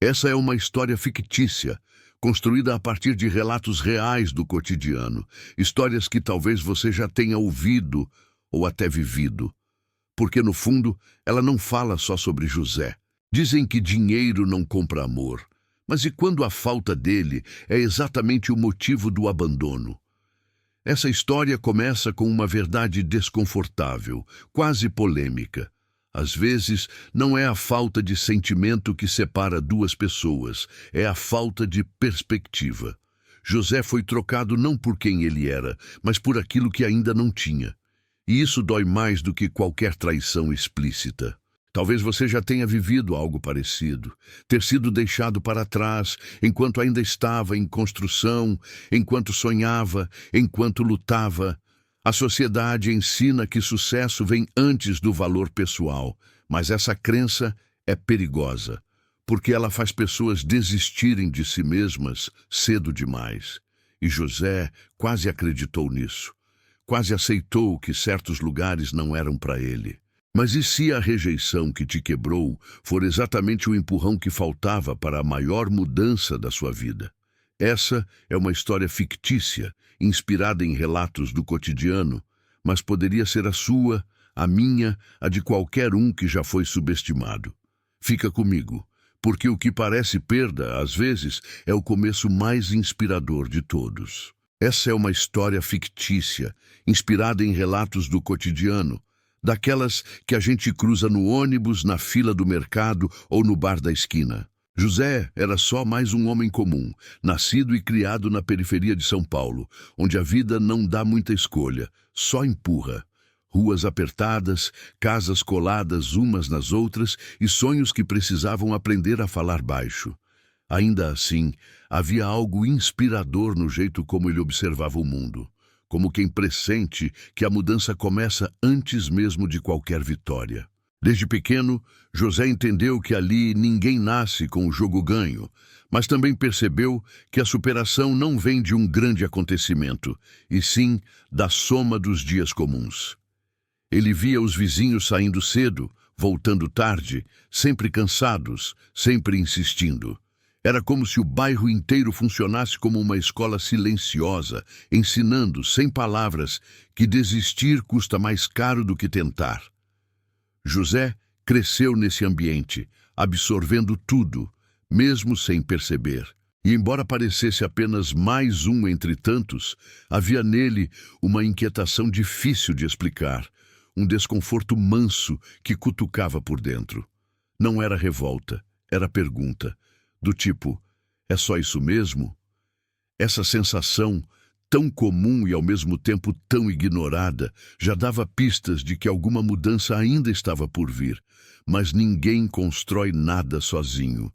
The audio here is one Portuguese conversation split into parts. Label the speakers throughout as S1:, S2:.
S1: Essa é uma história fictícia, construída a partir de relatos reais do cotidiano, histórias que talvez você já tenha ouvido ou até vivido. Porque, no fundo, ela não fala só sobre José. Dizem que dinheiro não compra amor, mas e quando a falta dele é exatamente o motivo do abandono? Essa história começa com uma verdade desconfortável, quase polêmica. Às vezes, não é a falta de sentimento que separa duas pessoas, é a falta de perspectiva. José foi trocado não por quem ele era, mas por aquilo que ainda não tinha. E isso dói mais do que qualquer traição explícita. Talvez você já tenha vivido algo parecido, ter sido deixado para trás enquanto ainda estava em construção, enquanto sonhava, enquanto lutava. A sociedade ensina que sucesso vem antes do valor pessoal, mas essa crença é perigosa, porque ela faz pessoas desistirem de si mesmas cedo demais. E José quase acreditou nisso, quase aceitou que certos lugares não eram para ele. Mas e se a rejeição que te quebrou for exatamente o empurrão que faltava para a maior mudança da sua vida? Essa é uma história fictícia, inspirada em relatos do cotidiano, mas poderia ser a sua, a minha, a de qualquer um que já foi subestimado. Fica comigo, porque o que parece perda, às vezes, é o começo mais inspirador de todos. Essa é uma história fictícia, inspirada em relatos do cotidiano, daquelas que a gente cruza no ônibus, na fila do mercado ou no bar da esquina. José era só mais um homem comum, nascido e criado na periferia de São Paulo, onde a vida não dá muita escolha, só empurra. Ruas apertadas, casas coladas umas nas outras e sonhos que precisavam aprender a falar baixo. Ainda assim, havia algo inspirador no jeito como ele observava o mundo, como quem pressente que a mudança começa antes mesmo de qualquer vitória. Desde pequeno, José entendeu que ali ninguém nasce com o jogo ganho, mas também percebeu que a superação não vem de um grande acontecimento, e sim da soma dos dias comuns. Ele via os vizinhos saindo cedo, voltando tarde, sempre cansados, sempre insistindo. Era como se o bairro inteiro funcionasse como uma escola silenciosa, ensinando, sem palavras, que desistir custa mais caro do que tentar. José cresceu nesse ambiente, absorvendo tudo, mesmo sem perceber. E embora parecesse apenas mais um entre tantos, havia nele uma inquietação difícil de explicar, um desconforto manso que cutucava por dentro. Não era revolta, era pergunta, do tipo, é só isso mesmo? Essa sensação, tão comum e ao mesmo tempo tão ignorada, já dava pistas de que alguma mudança ainda estava por vir, mas ninguém constrói nada sozinho.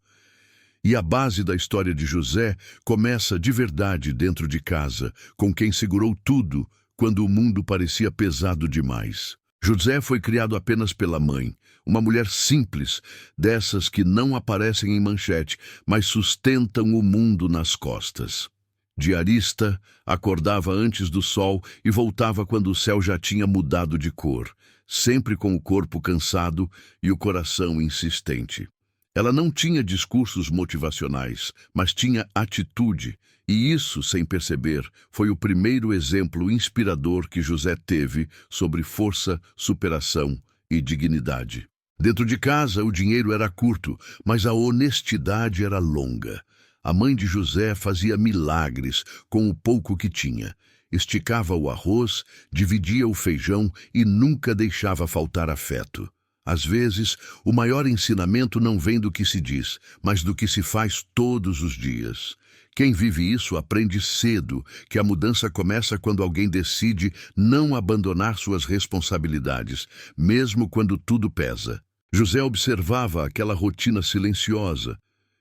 S1: E a base da história de José começa de verdade dentro de casa, com quem segurou tudo quando o mundo parecia pesado demais. José foi criado apenas pela mãe, uma mulher simples, dessas que não aparecem em manchete, mas sustentam o mundo nas costas. Diarista, acordava antes do sol e voltava quando o céu já tinha mudado de cor, sempre com o corpo cansado e o coração insistente. Ela não tinha discursos motivacionais, mas tinha atitude, e isso, sem perceber, foi o primeiro exemplo inspirador que José teve sobre força, superação e dignidade. Dentro de casa, o dinheiro era curto, mas a honestidade era longa. A mãe de José fazia milagres com o pouco que tinha. Esticava o arroz, dividia o feijão e nunca deixava faltar afeto. Às vezes, o maior ensinamento não vem do que se diz, mas do que se faz todos os dias. Quem vive isso aprende cedo que a mudança começa quando alguém decide não abandonar suas responsabilidades, mesmo quando tudo pesa. José observava aquela rotina silenciosa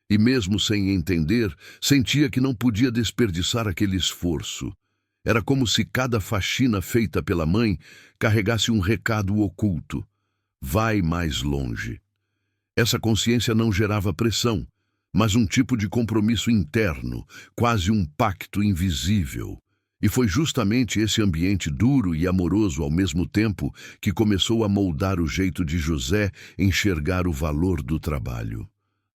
S1: e, mesmo sem entender, sentia que não podia desperdiçar aquele esforço. Era como se cada faxina feita pela mãe carregasse um recado oculto. Vai mais longe. Essa consciência não gerava pressão, mas um tipo de compromisso interno, quase um pacto invisível. E foi justamente esse ambiente duro e amoroso ao mesmo tempo que começou a moldar o jeito de José enxergar o valor do trabalho.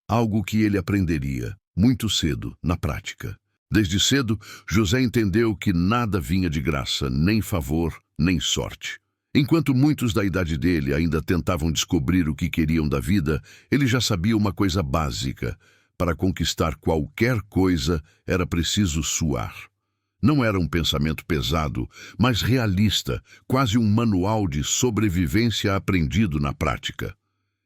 S1: algo que ele aprenderia muito cedo, na prática. Desde cedo, José entendeu que nada vinha de graça, nem favor, nem sorte. Enquanto muitos da idade dele ainda tentavam descobrir o que queriam da vida, ele já sabia uma coisa básica: para conquistar qualquer coisa era preciso suar. Não era um pensamento pesado, mas realista, quase um manual de sobrevivência aprendido na prática.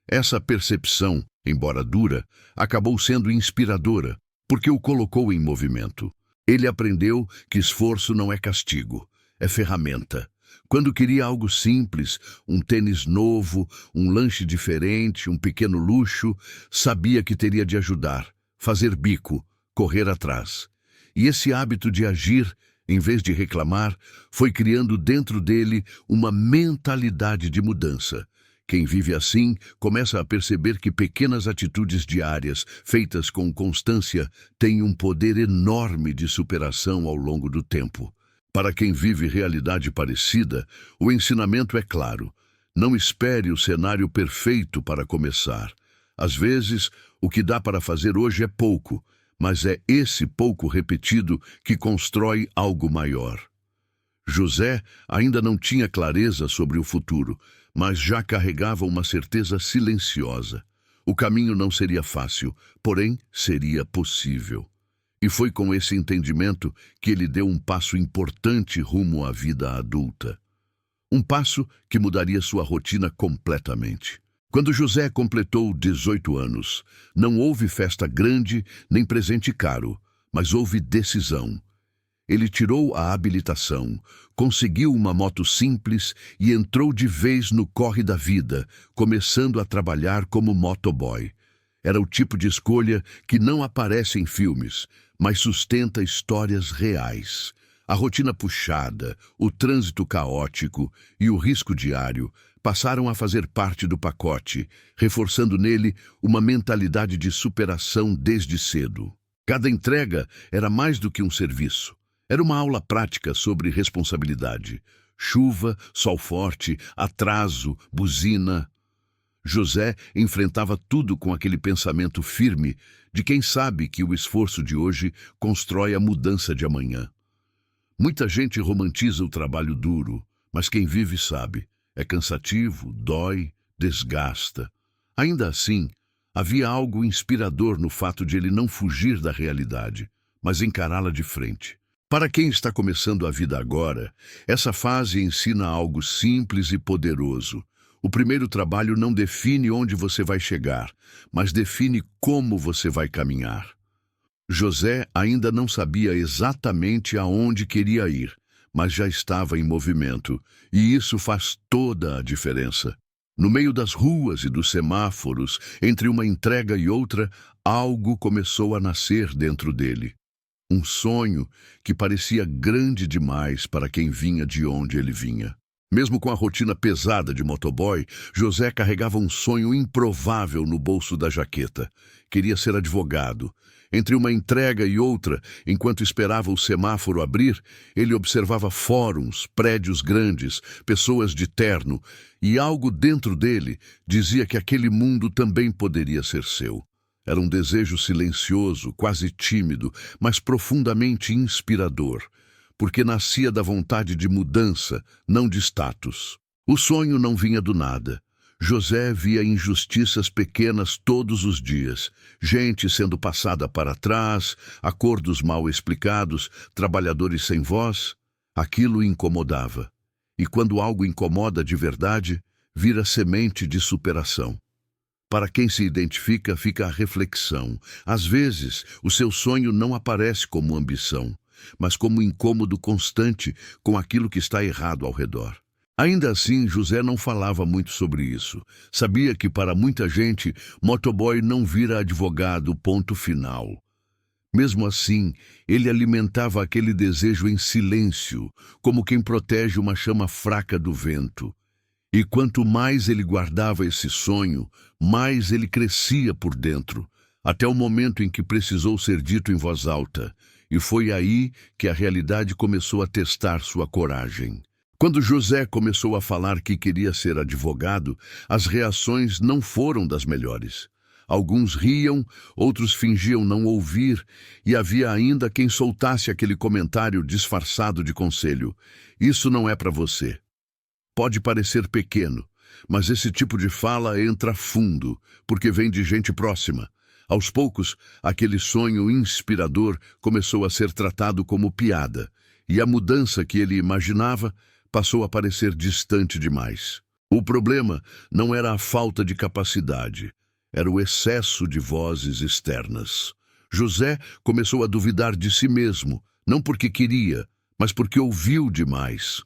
S1: Essa percepção, embora dura, acabou sendo inspiradora, porque o colocou em movimento. Ele aprendeu que esforço não é castigo, é ferramenta. Quando queria algo simples, um tênis novo, um lanche diferente, um pequeno luxo, sabia que teria de ajudar, fazer bico, correr atrás. E esse hábito de agir, em vez de reclamar, foi criando dentro dele uma mentalidade de mudança. Quem vive assim começa a perceber que pequenas atitudes diárias, feitas com constância, têm um poder enorme de superação ao longo do tempo. Para quem vive realidade parecida, o ensinamento é claro: não espere o cenário perfeito para começar. Às vezes, o que dá para fazer hoje é pouco, mas é esse pouco repetido que constrói algo maior. José ainda não tinha clareza sobre o futuro, mas já carregava uma certeza silenciosa. O caminho não seria fácil, porém seria possível. E foi com esse entendimento que ele deu um passo importante rumo à vida adulta. Um passo que mudaria sua rotina completamente. Quando José completou 18 anos, não houve festa grande nem presente caro, mas houve decisão. Ele tirou a habilitação, conseguiu uma moto simples e entrou de vez no corre da vida, começando a trabalhar como motoboy. Era o tipo de escolha que não aparece em filmes, mas sustenta histórias reais. A rotina puxada, o trânsito caótico e o risco diário passaram a fazer parte do pacote, reforçando nele uma mentalidade de superação desde cedo. Cada entrega era mais do que um serviço. Era uma aula prática sobre responsabilidade. Chuva, sol forte, atraso, buzina. José enfrentava tudo com aquele pensamento firme de quem sabe que o esforço de hoje constrói a mudança de amanhã. Muita gente romantiza o trabalho duro, mas quem vive sabe. É cansativo, dói, desgasta. Ainda assim, havia algo inspirador no fato de ele não fugir da realidade, mas encará-la de frente. Para quem está começando a vida agora, essa fase ensina algo simples e poderoso. O primeiro trabalho não define onde você vai chegar, mas define como você vai caminhar. José ainda não sabia exatamente aonde queria ir, mas já estava em movimento, e isso faz toda a diferença. No meio das ruas e dos semáforos, entre uma entrega e outra, algo começou a nascer dentro dele. Um sonho que parecia grande demais para quem vinha de onde ele vinha. Mesmo com a rotina pesada de motoboy, José carregava um sonho improvável no bolso da jaqueta. Queria ser advogado. Entre uma entrega e outra, enquanto esperava o semáforo abrir, ele observava fóruns, prédios grandes, pessoas de terno, e algo dentro dele dizia que aquele mundo também poderia ser seu. Era um desejo silencioso, quase tímido, mas profundamente inspirador, porque nascia da vontade de mudança, não de status. O sonho não vinha do nada. José via injustiças pequenas todos os dias, gente sendo passada para trás, acordos mal explicados, trabalhadores sem voz. Aquilo o incomodava. E quando algo incomoda de verdade, vira semente de superação. Para quem se identifica, fica a reflexão. Às vezes, o seu sonho não aparece como ambição, mas como incômodo constante com aquilo que está errado ao redor. Ainda assim, José não falava muito sobre isso. Sabia que para muita gente, motoboy não vira advogado, ponto final. Mesmo assim, ele alimentava aquele desejo em silêncio, como quem protege uma chama fraca do vento. E quanto mais ele guardava esse sonho, mais ele crescia por dentro, até o momento em que precisou ser dito em voz alta. E foi aí que a realidade começou a testar sua coragem. Quando José começou a falar que queria ser advogado, as reações não foram das melhores. Alguns riam, outros fingiam não ouvir, e havia ainda quem soltasse aquele comentário disfarçado de conselho. Isso não é para você. Pode parecer pequeno, mas esse tipo de fala entra fundo, porque vem de gente próxima. Aos poucos, aquele sonho inspirador começou a ser tratado como piada, e a mudança que ele imaginava passou a parecer distante demais. O problema não era a falta de capacidade, era o excesso de vozes externas. José começou a duvidar de si mesmo, não porque queria, mas porque ouviu demais.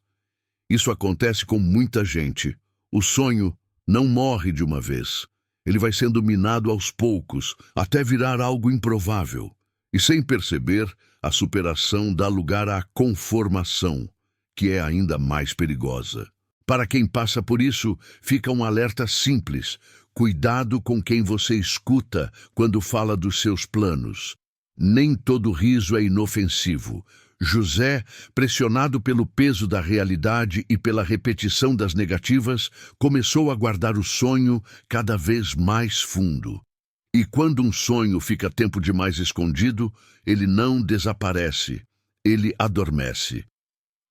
S1: Isso acontece com muita gente. O sonho não morre de uma vez. Ele vai sendo minado aos poucos, até virar algo improvável. E sem perceber, a superação dá lugar à conformação, que é ainda mais perigosa. Para quem passa por isso, fica um alerta simples. Cuidado com quem você escuta quando fala dos seus planos. Nem todo riso é inofensivo. José, pressionado pelo peso da realidade e pela repetição das negativas, começou a guardar o sonho cada vez mais fundo. E quando um sonho fica tempo demais escondido, ele não desaparece, ele adormece.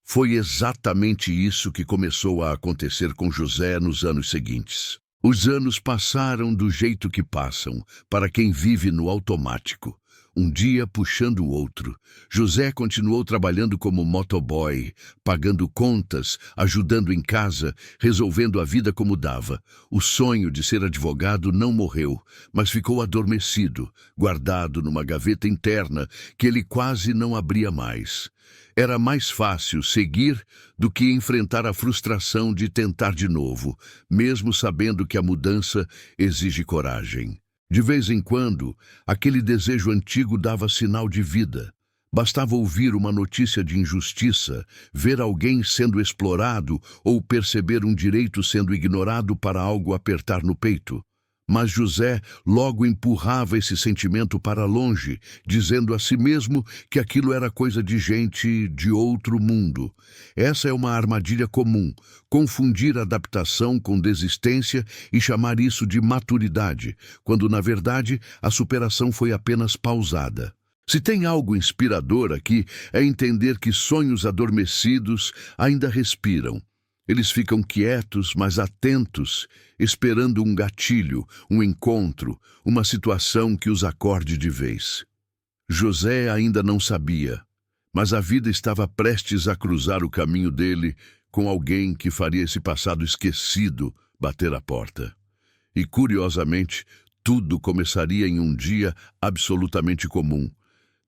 S1: Foi exatamente isso que começou a acontecer com José nos anos seguintes. Os anos passaram do jeito que passam, para quem vive no automático. Um dia puxando o outro, José continuou trabalhando como motoboy, pagando contas, ajudando em casa, resolvendo a vida como dava. O sonho de ser advogado não morreu, mas ficou adormecido, guardado numa gaveta interna que ele quase não abria mais. Era mais fácil seguir do que enfrentar a frustração de tentar de novo, mesmo sabendo que a mudança exige coragem. De vez em quando, aquele desejo antigo dava sinal de vida. Bastava ouvir uma notícia de injustiça, ver alguém sendo explorado ou perceber um direito sendo ignorado para algo apertar no peito. Mas José logo empurrava esse sentimento para longe, dizendo a si mesmo que aquilo era coisa de gente de outro mundo. Essa é uma armadilha comum, confundir adaptação com desistência e chamar isso de maturidade, quando na verdade a superação foi apenas pausada. Se tem algo inspirador aqui, é entender que sonhos adormecidos ainda respiram. Eles ficam quietos, mas atentos, esperando um gatilho, um encontro, uma situação que os acorde de vez. José ainda não sabia, mas a vida estava prestes a cruzar o caminho dele com alguém que faria esse passado esquecido bater a porta. E, curiosamente, tudo começaria em um dia absolutamente comum,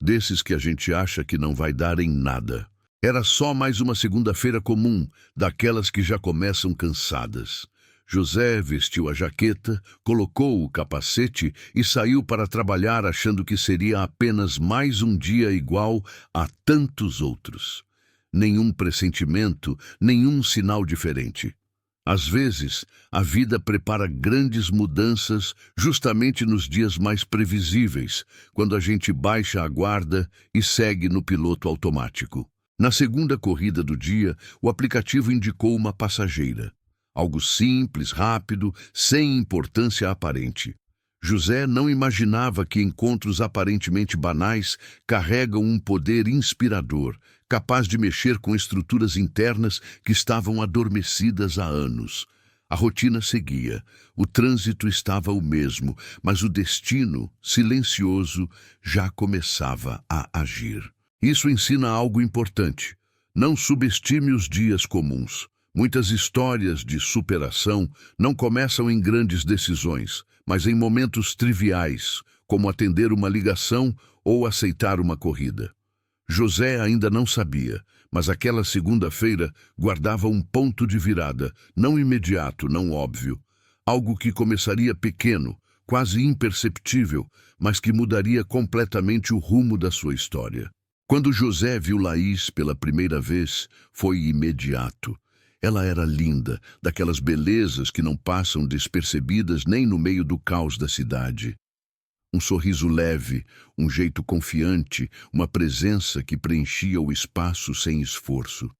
S1: desses que a gente acha que não vai dar em nada. Era só mais uma segunda-feira comum, daquelas que já começam cansadas. José vestiu a jaqueta, colocou o capacete e saiu para trabalhar achando que seria apenas mais um dia igual a tantos outros. Nenhum pressentimento, nenhum sinal diferente. Às vezes, a vida prepara grandes mudanças justamente nos dias mais previsíveis, quando a gente baixa a guarda e segue no piloto automático. Na segunda corrida do dia, o aplicativo indicou uma passageira. Algo simples, rápido, sem importância aparente. José não imaginava que encontros aparentemente banais carregam um poder inspirador, capaz de mexer com estruturas internas que estavam adormecidas há anos. A rotina seguia, o trânsito estava o mesmo, mas o destino, silencioso, já começava a agir. Isso ensina algo importante. Não subestime os dias comuns. Muitas histórias de superação não começam em grandes decisões, mas em momentos triviais, como atender uma ligação ou aceitar uma corrida. José ainda não sabia, mas aquela segunda-feira guardava um ponto de virada, não imediato, não óbvio. Algo que começaria pequeno, quase imperceptível, mas que mudaria completamente o rumo da sua história. Quando José viu Laís pela primeira vez, foi imediato. Ela era linda, daquelas belezas que não passam despercebidas nem no meio do caos da cidade. Um sorriso leve, um jeito confiante, uma presença que preenchia o espaço sem esforço.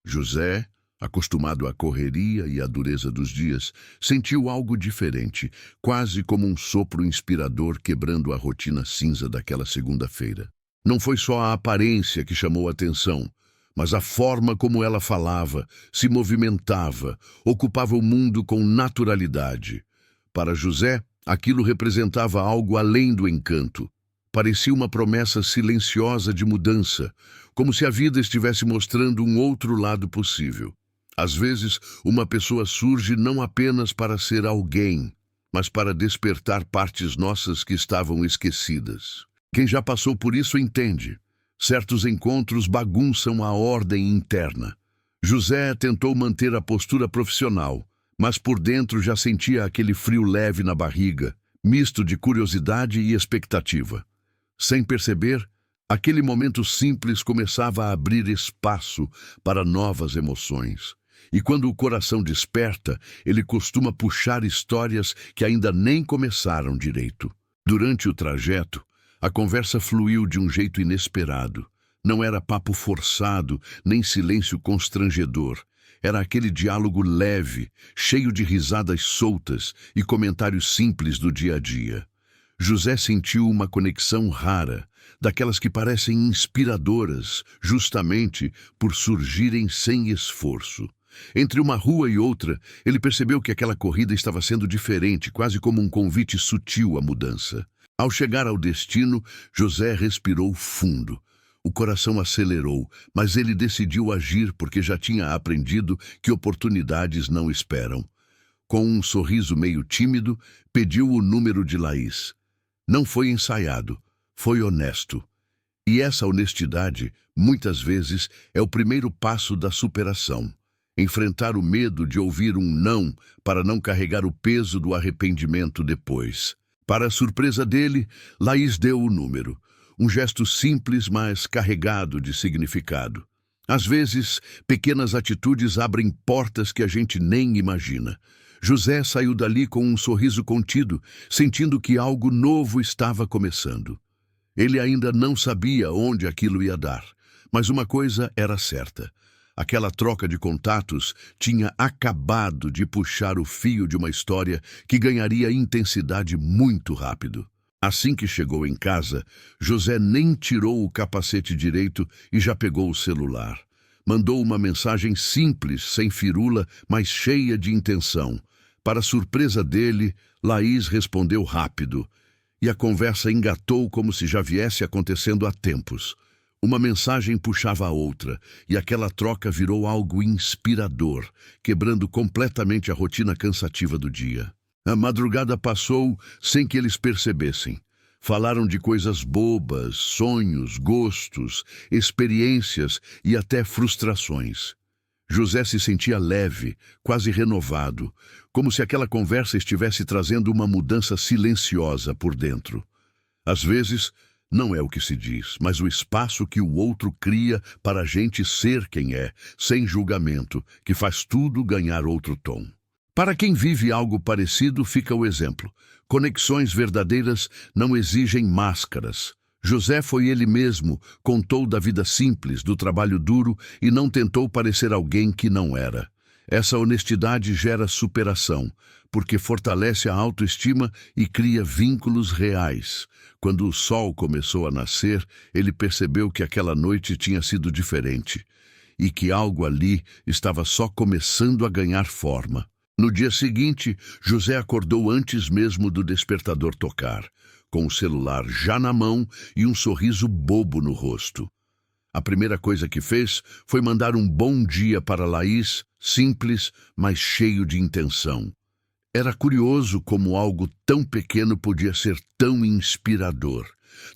S1: José Acostumado à correria e à dureza dos dias, sentiu algo diferente, quase como um sopro inspirador quebrando a rotina cinza daquela segunda-feira. Não foi só a aparência que chamou a atenção, mas a forma como ela falava, se movimentava, ocupava o mundo com naturalidade. Para José, aquilo representava algo além do encanto. Parecia uma promessa silenciosa de mudança, como se a vida estivesse mostrando um outro lado possível. Às vezes, uma pessoa surge não apenas para ser alguém, mas para despertar partes nossas que estavam esquecidas. Quem já passou por isso entende. Certos encontros bagunçam a ordem interna. José tentou manter a postura profissional, mas por dentro já sentia aquele frio leve na barriga, misto de curiosidade e expectativa. Sem perceber, aquele momento simples começava a abrir espaço para novas emoções. E quando o coração desperta, ele costuma puxar histórias que ainda nem começaram direito. Durante o trajeto, a conversa fluiu de um jeito inesperado. Não era papo forçado, nem silêncio constrangedor. Era aquele diálogo leve, cheio de risadas soltas e comentários simples do dia a dia. José sentiu uma conexão rara, daquelas que parecem inspiradoras, justamente por surgirem sem esforço. Entre uma rua e outra, ele percebeu que aquela corrida estava sendo diferente, quase como um convite sutil à mudança. Ao chegar ao destino, José respirou fundo. O coração acelerou, mas ele decidiu agir porque já tinha aprendido que oportunidades não esperam. Com um sorriso meio tímido, pediu o número de Laís. Não foi ensaiado, foi honesto. E essa honestidade, muitas vezes, é o primeiro passo da superação. Enfrentar o medo de ouvir um não para não carregar o peso do arrependimento depois. Para a surpresa dele, Laís deu o número. Um gesto simples, mas carregado de significado. Às vezes, pequenas atitudes abrem portas que a gente nem imagina. José saiu dali com um sorriso contido, sentindo que algo novo estava começando. Ele ainda não sabia onde aquilo ia dar, mas uma coisa era certa. Aquela troca de contatos tinha acabado de puxar o fio de uma história que ganharia intensidade muito rápido. Assim que chegou em casa, José nem tirou o capacete direito e já pegou o celular. Mandou uma mensagem simples, sem firula, mas cheia de intenção. Para surpresa dele, Laís respondeu rápido, e a conversa engatou como se já viesse acontecendo há tempos. Uma mensagem puxava a outra, e aquela troca virou algo inspirador, quebrando completamente a rotina cansativa do dia. A madrugada passou sem que eles percebessem. Falaram de coisas bobas, sonhos, gostos, experiências e até frustrações. José se sentia leve, quase renovado, como se aquela conversa estivesse trazendo uma mudança silenciosa por dentro. Às vezes, não é o que se diz, mas o espaço que o outro cria para a gente ser quem é, sem julgamento, que faz tudo ganhar outro tom. Para quem vive algo parecido, fica o exemplo. Conexões verdadeiras não exigem máscaras. José foi ele mesmo, contou da vida simples, do trabalho duro e não tentou parecer alguém que não era. Essa honestidade gera superação, porque fortalece a autoestima e cria vínculos reais. Quando o sol começou a nascer, ele percebeu que aquela noite tinha sido diferente e que algo ali estava só começando a ganhar forma. No dia seguinte, José acordou antes mesmo do despertador tocar, com o celular já na mão e um sorriso bobo no rosto. A primeira coisa que fez foi mandar um bom dia para Laís, simples, mas cheio de intenção. Era curioso como algo tão pequeno podia ser tão inspirador,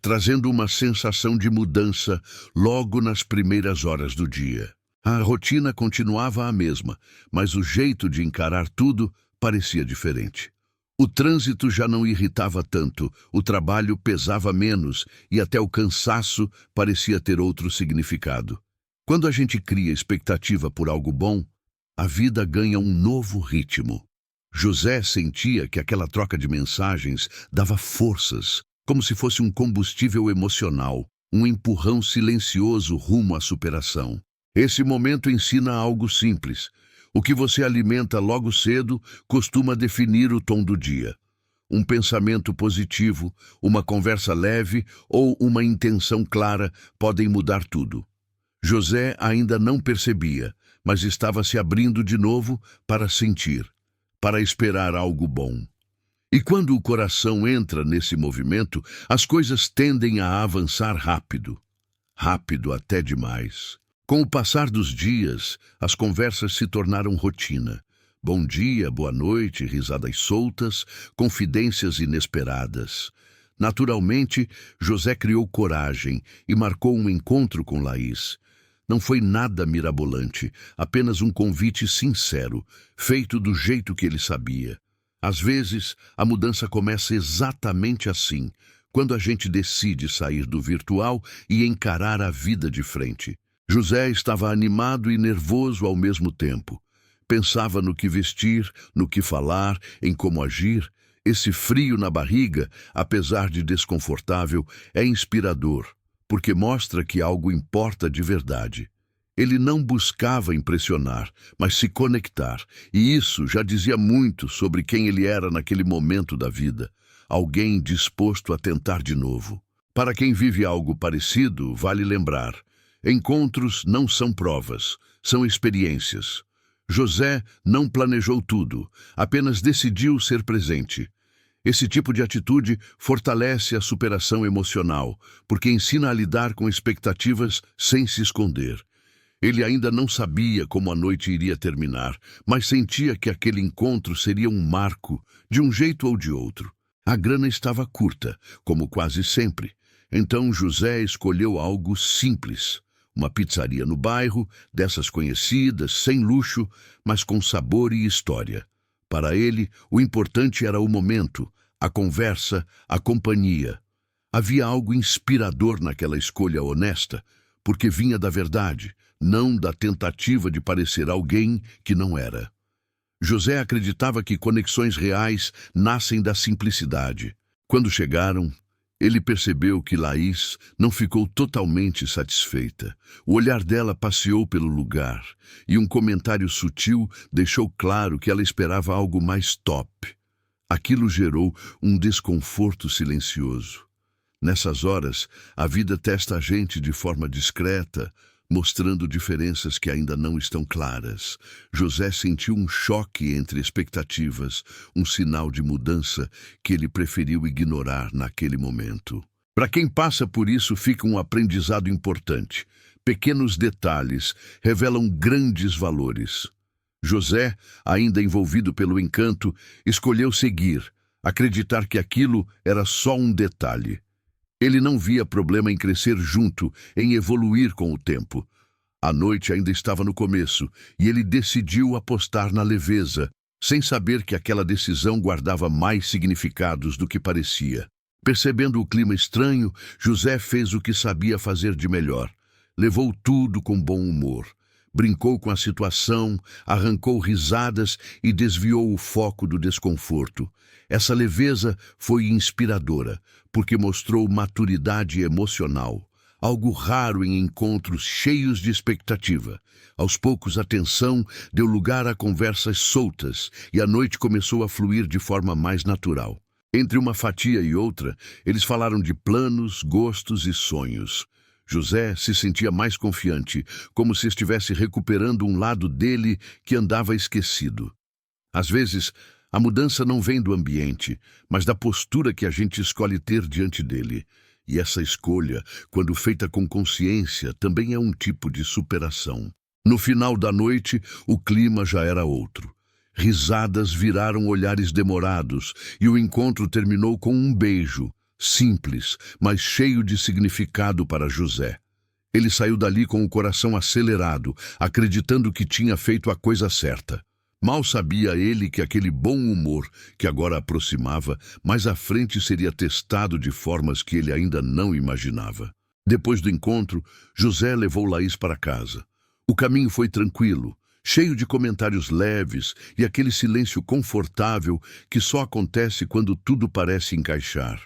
S1: trazendo uma sensação de mudança logo nas primeiras horas do dia. A rotina continuava a mesma, mas o jeito de encarar tudo parecia diferente. O trânsito já não irritava tanto, o trabalho pesava menos e até o cansaço parecia ter outro significado. Quando a gente cria expectativa por algo bom, a vida ganha um novo ritmo. José sentia que aquela troca de mensagens dava forças, como se fosse um combustível emocional, um empurrão silencioso rumo à superação. Esse momento ensina algo simples. O que você alimenta logo cedo costuma definir o tom do dia. Um pensamento positivo, uma conversa leve ou uma intenção clara podem mudar tudo. José ainda não percebia, mas estava se abrindo de novo para sentir, para esperar algo bom. E quando o coração entra nesse movimento, as coisas tendem a avançar rápido. Rápido até demais. Com o passar dos dias, as conversas se tornaram rotina. Bom dia, boa noite, risadas soltas, confidências inesperadas. Naturalmente, José criou coragem e marcou um encontro com Laís. Não foi nada mirabolante, apenas um convite sincero, feito do jeito que ele sabia. Às vezes, a mudança começa exatamente assim, quando a gente decide sair do virtual e encarar a vida de frente. José estava animado e nervoso ao mesmo tempo. Pensava no que vestir, no que falar, em como agir. Esse frio na barriga, apesar de desconfortável, é inspirador, porque mostra que algo importa de verdade. Ele não buscava impressionar, mas se conectar, e isso já dizia muito sobre quem ele era naquele momento da vida. Alguém disposto a tentar de novo. Para quem vive algo parecido, vale lembrar: encontros não são provas, são experiências. José não planejou tudo, apenas decidiu ser presente. Esse tipo de atitude fortalece a superação emocional, porque ensina a lidar com expectativas sem se esconder. Ele ainda não sabia como a noite iria terminar, mas sentia que aquele encontro seria um marco, de um jeito ou de outro. A grana estava curta, como quase sempre. Então José escolheu algo simples. Uma pizzaria no bairro, dessas conhecidas, sem luxo, mas com sabor e história. Para ele, o importante era o momento, a conversa, a companhia. Havia algo inspirador naquela escolha honesta, porque vinha da verdade, não da tentativa de parecer alguém que não era. José acreditava que conexões reais nascem da simplicidade. Quando chegaram, ele percebeu que Laís não ficou totalmente satisfeita. O olhar dela passeou pelo lugar, e um comentário sutil deixou claro que ela esperava algo mais top. Aquilo gerou um desconforto silencioso. Nessas horas, a vida testa a gente de forma discreta, mostrando diferenças que ainda não estão claras. José sentiu um choque entre expectativas, um sinal de mudança que ele preferiu ignorar naquele momento. Para quem passa por isso, fica um aprendizado importante. Pequenos detalhes revelam grandes valores. José, ainda envolvido pelo encanto, escolheu seguir, acreditar que aquilo era só um detalhe. Ele não via problema em crescer junto, em evoluir com o tempo. A noite ainda estava no começo, e ele decidiu apostar na leveza, sem saber que aquela decisão guardava mais significados do que parecia. Percebendo o clima estranho, José fez o que sabia fazer de melhor. Levou tudo com bom humor. Brincou com a situação, arrancou risadas e desviou o foco do desconforto. Essa leveza foi inspiradora, porque mostrou maturidade emocional, algo raro em encontros cheios de expectativa. Aos poucos, a tensão deu lugar a conversas soltas e a noite começou a fluir de forma mais natural. Entre uma fatia e outra, eles falaram de planos, gostos e sonhos. José se sentia mais confiante, como se estivesse recuperando um lado dele que andava esquecido. Às vezes, a mudança não vem do ambiente, mas da postura que a gente escolhe ter diante dele. E essa escolha, quando feita com consciência, também é um tipo de superação. No final da noite, o clima já era outro. Risadas viraram olhares demorados e o encontro terminou com um beijo. Simples, mas cheio de significado para José. Ele saiu dali com o coração acelerado, acreditando que tinha feito a coisa certa. Mal sabia ele que aquele bom humor que agora aproximava, mais à frente seria testado de formas que ele ainda não imaginava. Depois do encontro, José levou Laís para casa. O caminho foi tranquilo, cheio de comentários leves e aquele silêncio confortável que só acontece quando tudo parece encaixar.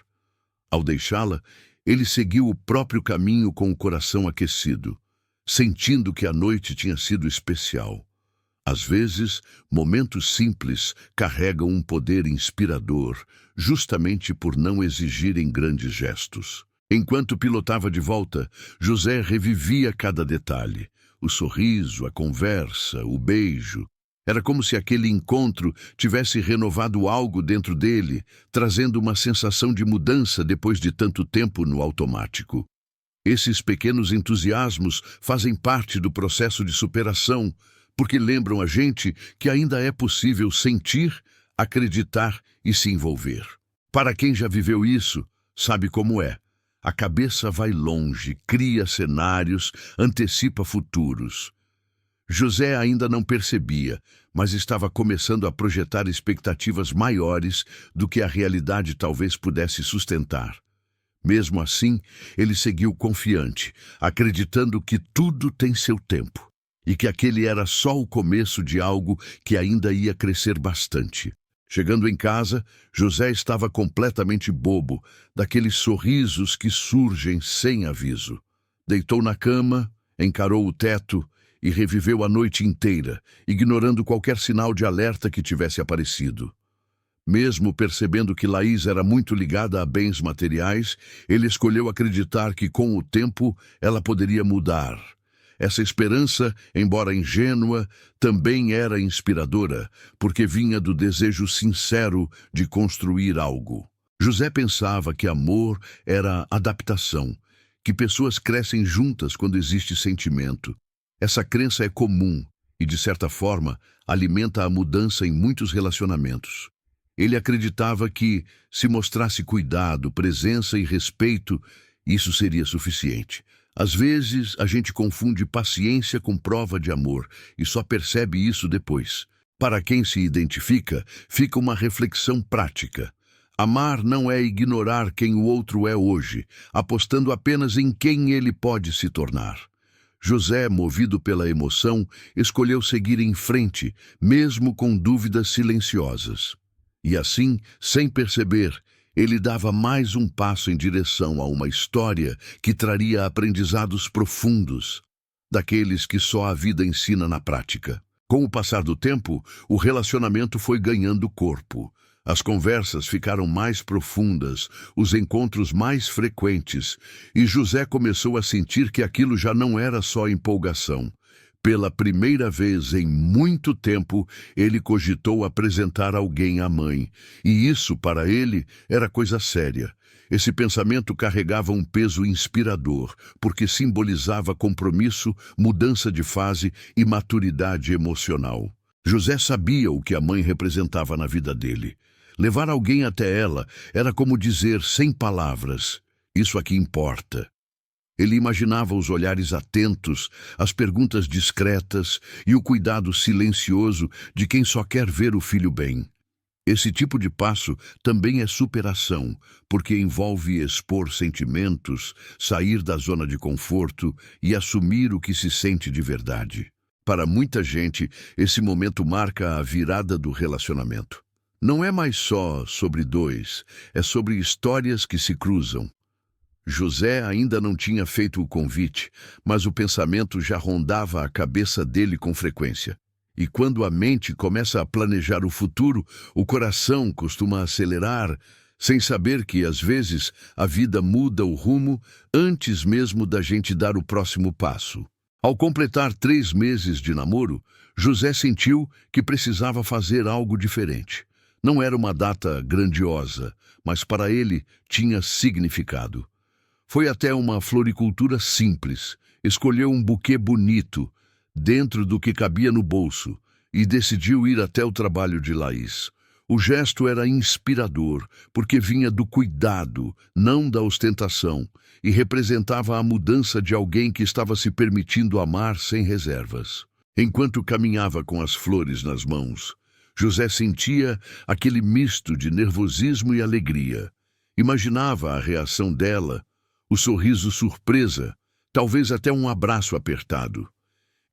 S1: Ao deixá-la, ele seguiu o próprio caminho com o coração aquecido. sentindo que a noite tinha sido especial. Às vezes, momentos simples carregam um poder inspirador, justamente por não exigirem grandes gestos. Enquanto pilotava de volta, José revivia cada detalhe. O sorriso, a conversa, o beijo. Era como se aquele encontro tivesse renovado algo dentro dele, trazendo uma sensação de mudança depois de tanto tempo no automático. Esses pequenos entusiasmos fazem parte do processo de superação, porque lembram a gente que ainda é possível sentir, acreditar e se envolver. Para quem já viveu isso, sabe como é. A cabeça vai longe, cria cenários, antecipa futuros. José ainda não percebia, mas estava começando a projetar expectativas maiores do que a realidade talvez pudesse sustentar. Mesmo assim, ele seguiu confiante, acreditando que tudo tem seu tempo, e que aquele era só o começo de algo que ainda ia crescer bastante. Chegando em casa, José estava completamente bobo, daqueles sorrisos que surgem sem aviso. Deitou na cama, encarou o teto e reviveu a noite inteira, ignorando qualquer sinal de alerta que tivesse aparecido. Mesmo percebendo que Laís era muito ligada a bens materiais, ele escolheu acreditar que, com o tempo, ela poderia mudar. Essa esperança, embora ingênua, também era inspiradora, porque vinha do desejo sincero de construir algo. José pensava que amor era adaptação, que pessoas crescem juntas quando existe sentimento. Essa crença é comum e, de certa forma, alimenta a mudança em muitos relacionamentos. Ele acreditava que, se mostrasse cuidado, presença e respeito, isso seria suficiente. Às vezes, a gente confunde paciência com prova de amor e só percebe isso depois. Para quem se identifica, fica uma reflexão prática. Amar não é ignorar quem o outro é hoje, apostando apenas em quem ele pode se tornar. José, movido pela emoção, escolheu seguir em frente, mesmo com dúvidas silenciosas. E assim, sem perceber, ele dava mais um passo em direção a uma história que traria aprendizados profundos, daqueles que só a vida ensina na prática. Com o passar do tempo, o relacionamento foi ganhando corpo. As conversas ficaram mais profundas, os encontros mais frequentes, e José começou a sentir que aquilo já não era só empolgação. Pela primeira vez em muito tempo, ele cogitou apresentar alguém à mãe, e isso, para ele, era coisa séria. Esse pensamento carregava um peso inspirador, porque simbolizava compromisso, mudança de fase e maturidade emocional. José sabia o que a mãe representava na vida dele. Levar alguém até ela era como dizer, sem palavras, isso aqui importa. Ele imaginava os olhares atentos, as perguntas discretas e o cuidado silencioso de quem só quer ver o filho bem. Esse tipo de passo também é superação, porque envolve expor sentimentos, sair da zona de conforto e assumir o que se sente de verdade. Para muita gente, esse momento marca a virada do relacionamento. Não é mais só sobre dois, é sobre histórias que se cruzam. José ainda não tinha feito o convite, mas o pensamento já rondava a cabeça dele com frequência. E quando a mente começa a planejar o futuro, o coração costuma acelerar, sem saber que, às vezes, a vida muda o rumo antes mesmo da gente dar o próximo passo. Ao completar 3 meses de namoro, José sentiu que precisava fazer algo diferente. Não era uma data grandiosa, mas para ele tinha significado. Foi até uma floricultura simples, escolheu um buquê bonito, dentro do que cabia no bolso, e decidiu ir até o trabalho de Laís. O gesto era inspirador, porque vinha do cuidado, não da ostentação, e representava a mudança de alguém que estava se permitindo amar sem reservas. Enquanto caminhava com as flores nas mãos, José sentia aquele misto de nervosismo e alegria. Imaginava a reação dela, o sorriso surpresa, talvez até um abraço apertado.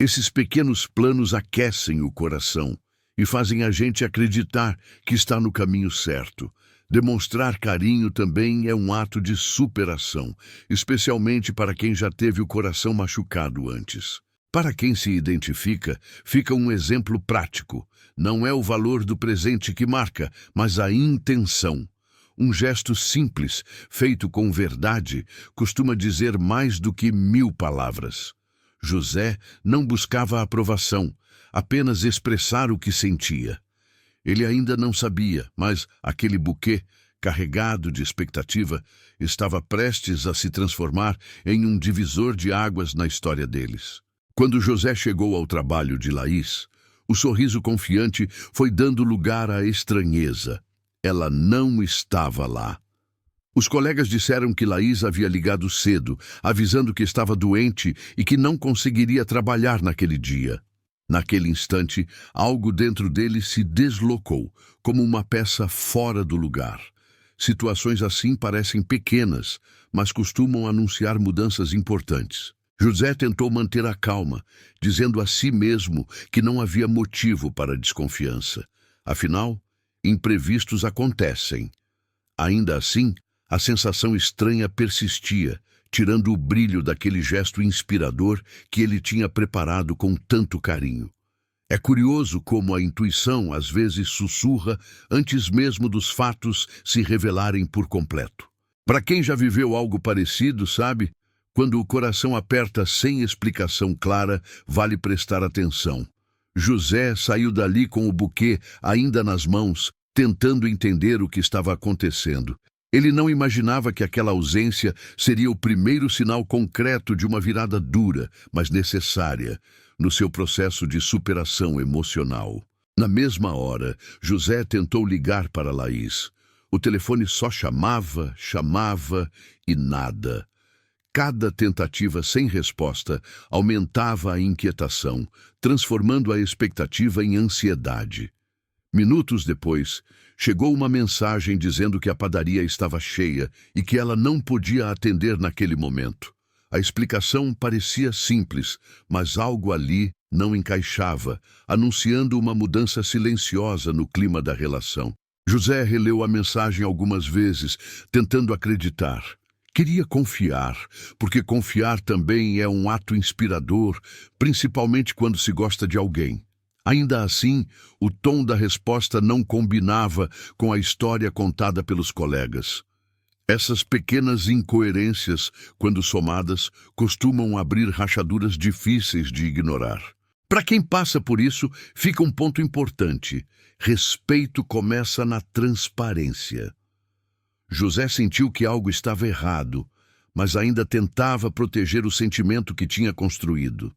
S1: Esses pequenos planos aquecem o coração e fazem a gente acreditar que está no caminho certo. Demonstrar carinho também é um ato de superação, especialmente para quem já teve o coração machucado antes. Para quem se identifica, fica um exemplo prático. Não é o valor do presente que marca, mas a intenção. Um gesto simples, feito com verdade, costuma dizer mais do que 1000 palavras. José não buscava a aprovação, apenas expressar o que sentia. Ele ainda não sabia, mas aquele buquê, carregado de expectativa, estava prestes a se transformar em um divisor de águas na história deles. Quando José chegou ao trabalho de Laís, o sorriso confiante foi dando lugar à estranheza. Ela não estava lá. Os colegas disseram que Laís havia ligado cedo, avisando que estava doente e que não conseguiria trabalhar naquele dia. Naquele instante, algo dentro dele se deslocou, como uma peça fora do lugar. Situações assim parecem pequenas, mas costumam anunciar mudanças importantes. José tentou manter a calma, dizendo a si mesmo que não havia motivo para desconfiança. Afinal, imprevistos acontecem. Ainda assim, a sensação estranha persistia, tirando o brilho daquele gesto inspirador que ele tinha preparado com tanto carinho. É curioso como a intuição às vezes sussurra antes mesmo dos fatos se revelarem por completo. Para quem já viveu algo parecido, sabe? Quando o coração aperta sem explicação clara, vale prestar atenção. José saiu dali com o buquê ainda nas mãos, tentando entender o que estava acontecendo. Ele não imaginava que aquela ausência seria o primeiro sinal concreto de uma virada dura, mas necessária, no seu processo de superação emocional. Na mesma hora, José tentou ligar para Laís. O telefone só chamava e nada. Cada tentativa sem resposta aumentava a inquietação, transformando a expectativa em ansiedade. Minutos depois, chegou uma mensagem dizendo que a padaria estava cheia e que ela não podia atender naquele momento. A explicação parecia simples, mas algo ali não encaixava, anunciando uma mudança silenciosa no clima da relação. José releu a mensagem algumas vezes, tentando acreditar. Queria confiar, porque confiar também é um ato inspirador, principalmente quando se gosta de alguém. Ainda assim, o tom da resposta não combinava com a história contada pelos colegas. Essas pequenas incoerências, quando somadas, costumam abrir rachaduras difíceis de ignorar. Para quem passa por isso, fica um ponto importante. Respeito começa na transparência. José sentiu que algo estava errado, mas ainda tentava proteger o sentimento que tinha construído.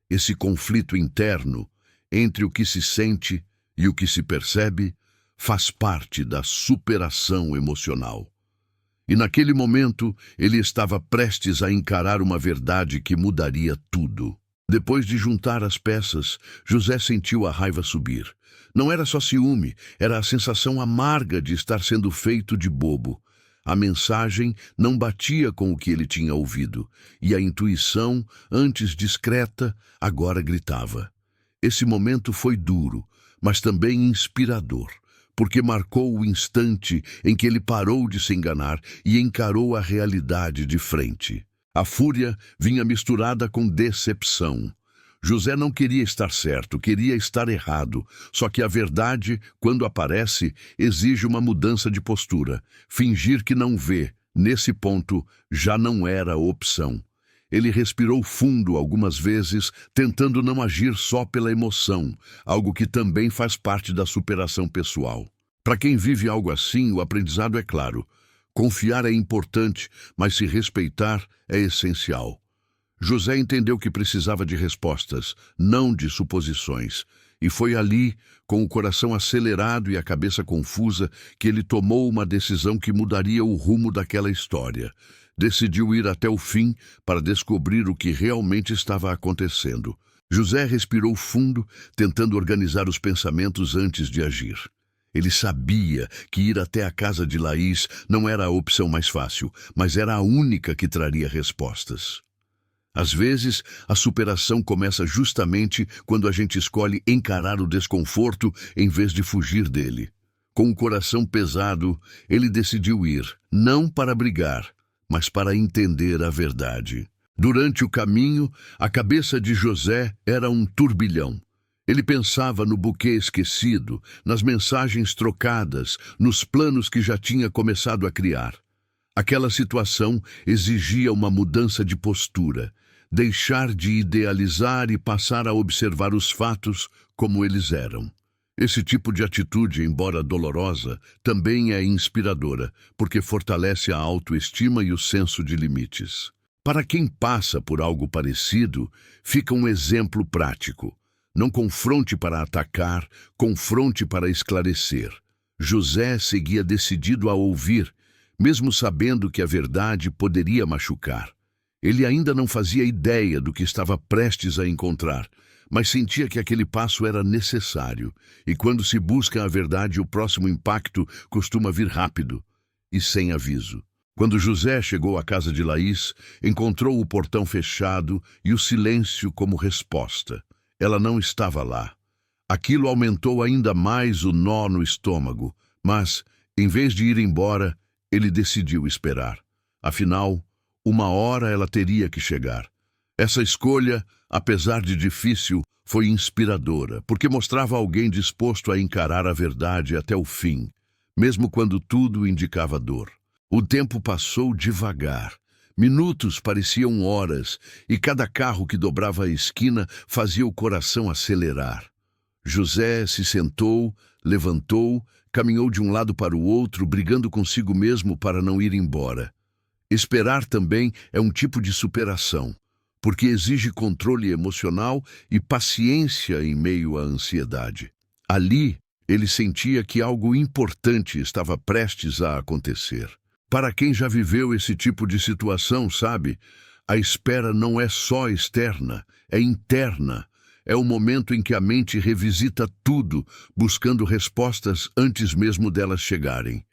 S1: Esse conflito interno, entre o que se sente e o que se percebe, faz parte da superação emocional. E naquele momento, ele estava prestes a encarar uma verdade que mudaria tudo. Depois de juntar as peças, José sentiu a raiva subir. Não era só ciúme, era a sensação amarga de estar sendo feito de bobo. A mensagem não batia com o que ele tinha ouvido, e a intuição, antes discreta, agora gritava. Esse momento foi duro, mas também inspirador, porque marcou o instante em que ele parou de se enganar e encarou a realidade de frente. A fúria vinha misturada com decepção. José não queria estar certo, queria estar errado. Só que a verdade, quando aparece, exige uma mudança de postura. Fingir que não vê, nesse ponto, já não era opção. Ele respirou fundo algumas vezes, tentando não agir só pela emoção, algo que também faz parte da superação pessoal. Para quem vive algo assim, o aprendizado é claro. Confiar é importante, mas se respeitar é essencial. José entendeu que precisava de respostas, não de suposições. E foi ali, com o coração acelerado e a cabeça confusa, que ele tomou uma decisão que mudaria o rumo daquela história. Decidiu ir até o fim para descobrir o que realmente estava acontecendo. José respirou fundo, tentando organizar os pensamentos antes de agir. Ele sabia que ir até a casa de Laís não era a opção mais fácil, mas era a única que traria respostas. Às vezes, a superação começa justamente quando a gente escolhe encarar o desconforto em vez de fugir dele. Com o coração pesado, ele decidiu ir, não para brigar, mas para entender a verdade. Durante o caminho, a cabeça de José era um turbilhão. Ele pensava no buquê esquecido, nas mensagens trocadas, nos planos que já tinha começado a criar. Aquela situação exigia uma mudança de postura, deixar de idealizar e passar a observar os fatos como eles eram. Esse tipo de atitude, embora dolorosa, também é inspiradora, porque fortalece a autoestima e o senso de limites. Para quem passa por algo parecido, fica um exemplo prático. Não confronte para atacar, confronte para esclarecer. José seguia decidido a ouvir, mesmo sabendo que a verdade poderia machucar. Ele ainda não fazia ideia do que estava prestes a encontrar, mas sentia que aquele passo era necessário, e quando se busca a verdade, o próximo impacto costuma vir rápido e sem aviso. Quando José chegou à casa de Laís, encontrou o portão fechado e o silêncio como resposta. Ela não estava lá. Aquilo aumentou ainda mais o nó no estômago, mas, em vez de ir embora, ele decidiu esperar. Afinal, uma hora ela teria que chegar. Essa escolha, apesar de difícil, foi inspiradora, porque mostrava alguém disposto a encarar a verdade até o fim, mesmo quando tudo indicava dor. O tempo passou devagar. Minutos pareciam horas, e cada carro que dobrava a esquina fazia o coração acelerar. José se sentou, levantou, caminhou de um lado para o outro, brigando consigo mesmo para não ir embora. Esperar também é um tipo de superação, porque exige controle emocional e paciência em meio à ansiedade. Ali, ele sentia que algo importante estava prestes a acontecer. Para quem já viveu esse tipo de situação, sabe, a espera não é só externa, é interna. É o momento em que a mente revisita tudo, buscando respostas antes mesmo delas chegarem.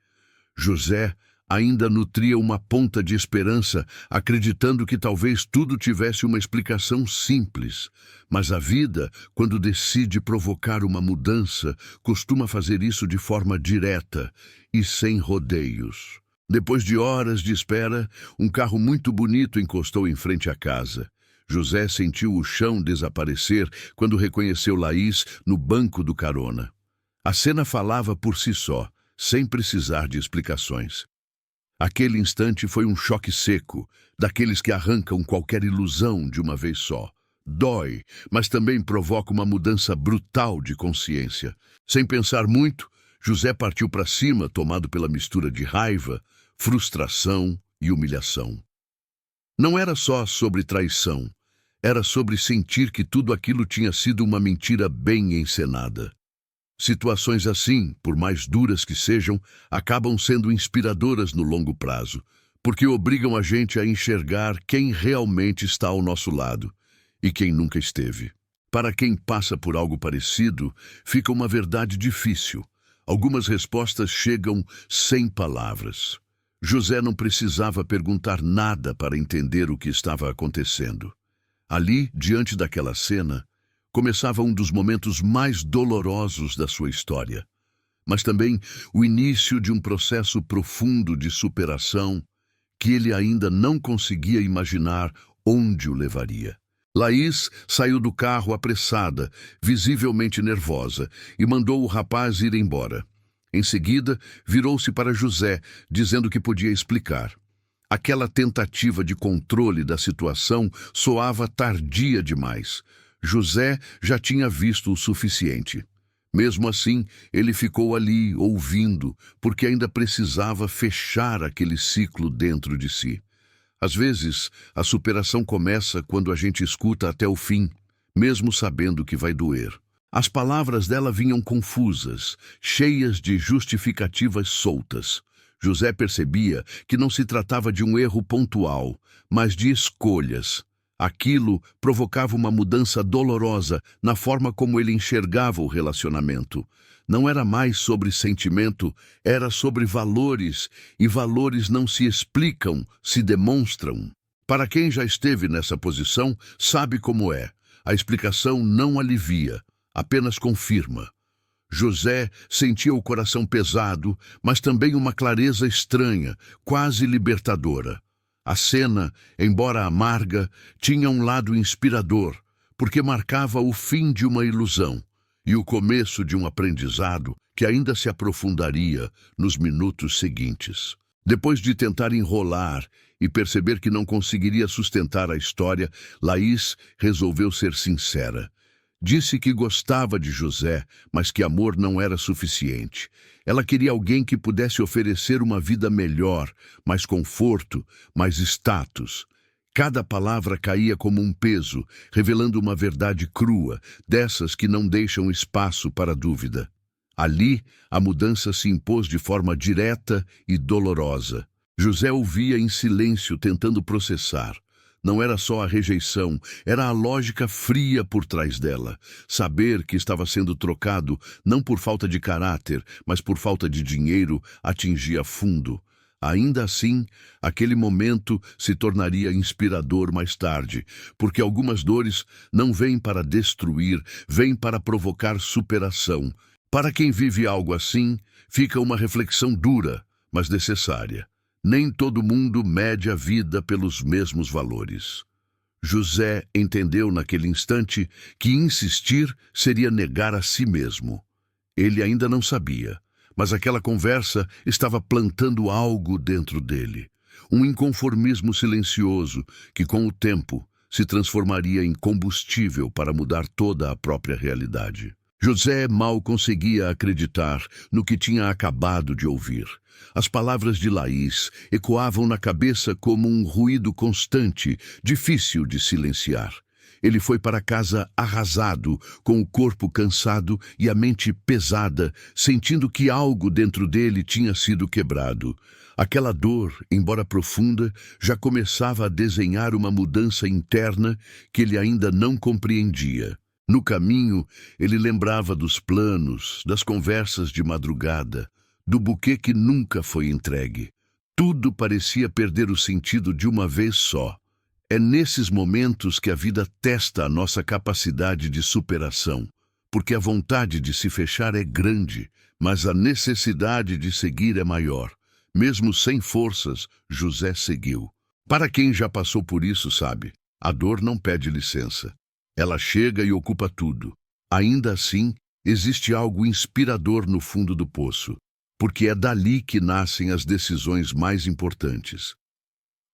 S1: José ainda nutria uma ponta de esperança, acreditando que talvez tudo tivesse uma explicação simples. Mas a vida, quando decide provocar uma mudança, costuma fazer isso de forma direta e sem rodeios. Depois de horas de espera, um carro muito bonito encostou em frente à casa. José sentiu o chão desaparecer quando reconheceu Laís no banco do carona. A cena falava por si só, sem precisar de explicações. Aquele instante foi um choque seco, daqueles que arrancam qualquer ilusão de uma vez só. Dói, mas também provoca uma mudança brutal de consciência. Sem pensar muito, José partiu para cima, tomado pela mistura de raiva, frustração e humilhação. Não era só sobre traição, era sobre sentir que tudo aquilo tinha sido uma mentira bem encenada. Situações assim, por mais duras que sejam, acabam sendo inspiradoras no longo prazo, porque obrigam a gente a enxergar quem realmente está ao nosso lado e quem nunca esteve. Para quem passa por algo parecido, fica uma verdade difícil. Algumas respostas chegam sem palavras. José não precisava perguntar nada para entender o que estava acontecendo. Ali, diante daquela cena, começava um dos momentos mais dolorosos da sua história, mas também o início de um processo profundo de superação que ele ainda não conseguia imaginar onde o levaria. Laís saiu do carro apressada, visivelmente nervosa, e mandou o rapaz ir embora. Em seguida, virou-se para José, dizendo que podia explicar. Aquela tentativa de controle da situação soava tardia demais. José já tinha visto o suficiente. Mesmo assim, ele ficou ali, ouvindo, porque ainda precisava fechar aquele ciclo dentro de si. Às vezes, a superação começa quando a gente escuta até o fim, mesmo sabendo que vai doer. As palavras dela vinham confusas, cheias de justificativas soltas. José percebia que não se tratava de um erro pontual, mas de escolhas. Aquilo provocava uma mudança dolorosa na forma como ele enxergava o relacionamento. Não era mais sobre sentimento, era sobre valores, e valores não se explicam, se demonstram. Para quem já esteve nessa posição, sabe como é. A explicação não alivia, apenas confirma. José sentia o coração pesado, mas também uma clareza estranha, quase libertadora. A cena, embora amarga, tinha um lado inspirador, porque marcava o fim de uma ilusão e o começo de um aprendizado que ainda se aprofundaria nos minutos seguintes. Depois de tentar enrolar e perceber que não conseguiria sustentar a história, Laís resolveu ser sincera. Disse que gostava de José, mas que amor não era suficiente. Ela queria alguém que pudesse oferecer uma vida melhor, mais conforto, mais status. Cada palavra caía como um peso, revelando uma verdade crua, dessas que não deixam espaço para dúvida. Ali, a mudança se impôs de forma direta e dolorosa. José ouvia em silêncio, tentando processar. Não era só a rejeição, era a lógica fria por trás dela. Saber que estava sendo trocado, não por falta de caráter, mas por falta de dinheiro, atingia fundo. Ainda assim, aquele momento se tornaria inspirador mais tarde, porque algumas dores não vêm para destruir, vêm para provocar superação. Para quem vive algo assim, fica uma reflexão dura, mas necessária. Nem todo mundo mede a vida pelos mesmos valores. José entendeu naquele instante que insistir seria negar a si mesmo. Ele ainda não sabia, mas aquela conversa estava plantando algo dentro dele. Um inconformismo silencioso que, com o tempo, se transformaria em combustível para mudar toda a própria realidade. José mal conseguia acreditar no que tinha acabado de ouvir. As palavras de Laís ecoavam na cabeça como um ruído constante, difícil de silenciar. Ele foi para casa arrasado, com o corpo cansado e a mente pesada, sentindo que algo dentro dele tinha sido quebrado. Aquela dor, embora profunda, já começava a desenhar uma mudança interna que ele ainda não compreendia. No caminho, ele lembrava dos planos, das conversas de madrugada, do buquê que nunca foi entregue. Tudo parecia perder o sentido de uma vez só. É nesses momentos que a vida testa a nossa capacidade de superação, porque a vontade de se fechar é grande, mas a necessidade de seguir é maior. Mesmo sem forças, José seguiu. Para quem já passou por isso, sabe, a dor não pede licença. Ela chega e ocupa tudo. Ainda assim, existe algo inspirador no fundo do poço, porque é dali que nascem as decisões mais importantes.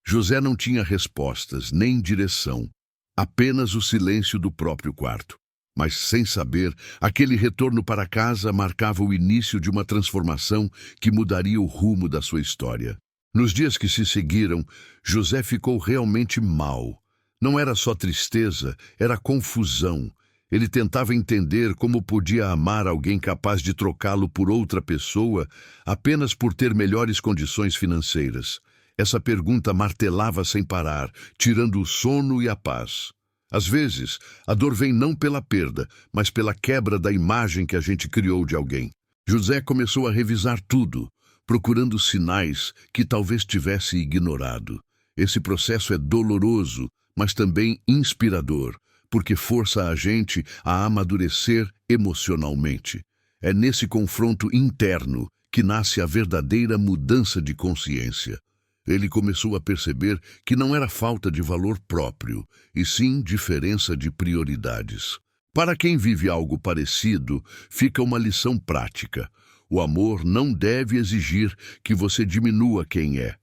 S1: José não tinha respostas, nem direção, apenas o silêncio do próprio quarto. Mas, sem saber, aquele retorno para casa marcava o início de uma transformação que mudaria o rumo da sua história. Nos dias que se seguiram, José ficou realmente mal. Não era só tristeza, era confusão. Ele tentava entender como podia amar alguém capaz de trocá-lo por outra pessoa apenas por ter melhores condições financeiras. Essa pergunta martelava sem parar, tirando o sono e a paz. Às vezes, a dor vem não pela perda, mas pela quebra da imagem que a gente criou de alguém. José começou a revisar tudo, procurando sinais que talvez tivesse ignorado. Esse processo é doloroso, mas também inspirador, porque força a gente a amadurecer emocionalmente. É nesse confronto interno que nasce a verdadeira mudança de consciência. Ele começou a perceber que não era falta de valor próprio, e sim diferença de prioridades. Para quem vive algo parecido, fica uma lição prática. O amor não deve exigir que você diminua quem é.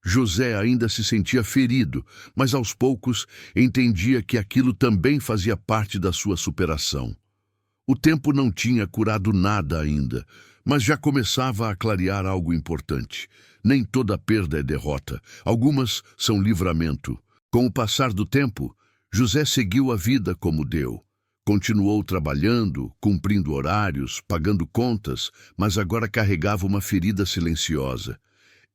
S1: José ainda se sentia ferido, mas aos poucos entendia que aquilo também fazia parte da sua superação. O tempo não tinha curado nada ainda, mas já começava a clarear algo importante. Nem toda perda é derrota, algumas são livramento. Com o passar do tempo, José seguiu a vida como deu. Continuou trabalhando, cumprindo horários, pagando contas, mas agora carregava uma ferida silenciosa.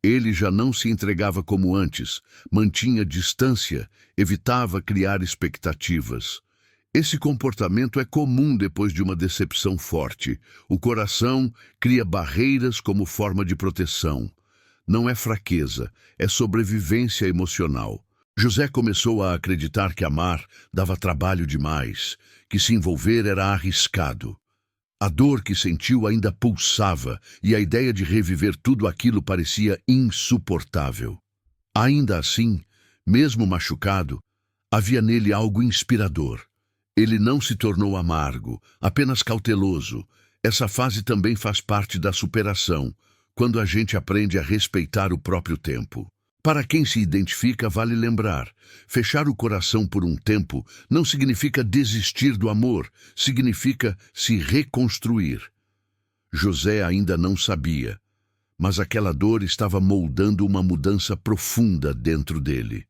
S1: Ele já não se entregava como antes, mantinha distância, evitava criar expectativas. Esse comportamento é comum depois de uma decepção forte. O coração cria barreiras como forma de proteção. Não é fraqueza, é sobrevivência emocional. José começou a acreditar que amar dava trabalho demais, que se envolver era arriscado. A dor que sentiu ainda pulsava e a ideia de reviver tudo aquilo parecia insuportável. Ainda assim, mesmo machucado, havia nele algo inspirador. Ele não se tornou amargo, apenas cauteloso. Essa fase também faz parte da superação, quando a gente aprende a respeitar o próprio tempo. Para quem se identifica, vale lembrar, fechar o coração por um tempo não significa desistir do amor, significa se reconstruir. José ainda não sabia, mas aquela dor estava moldando uma mudança profunda dentro dele.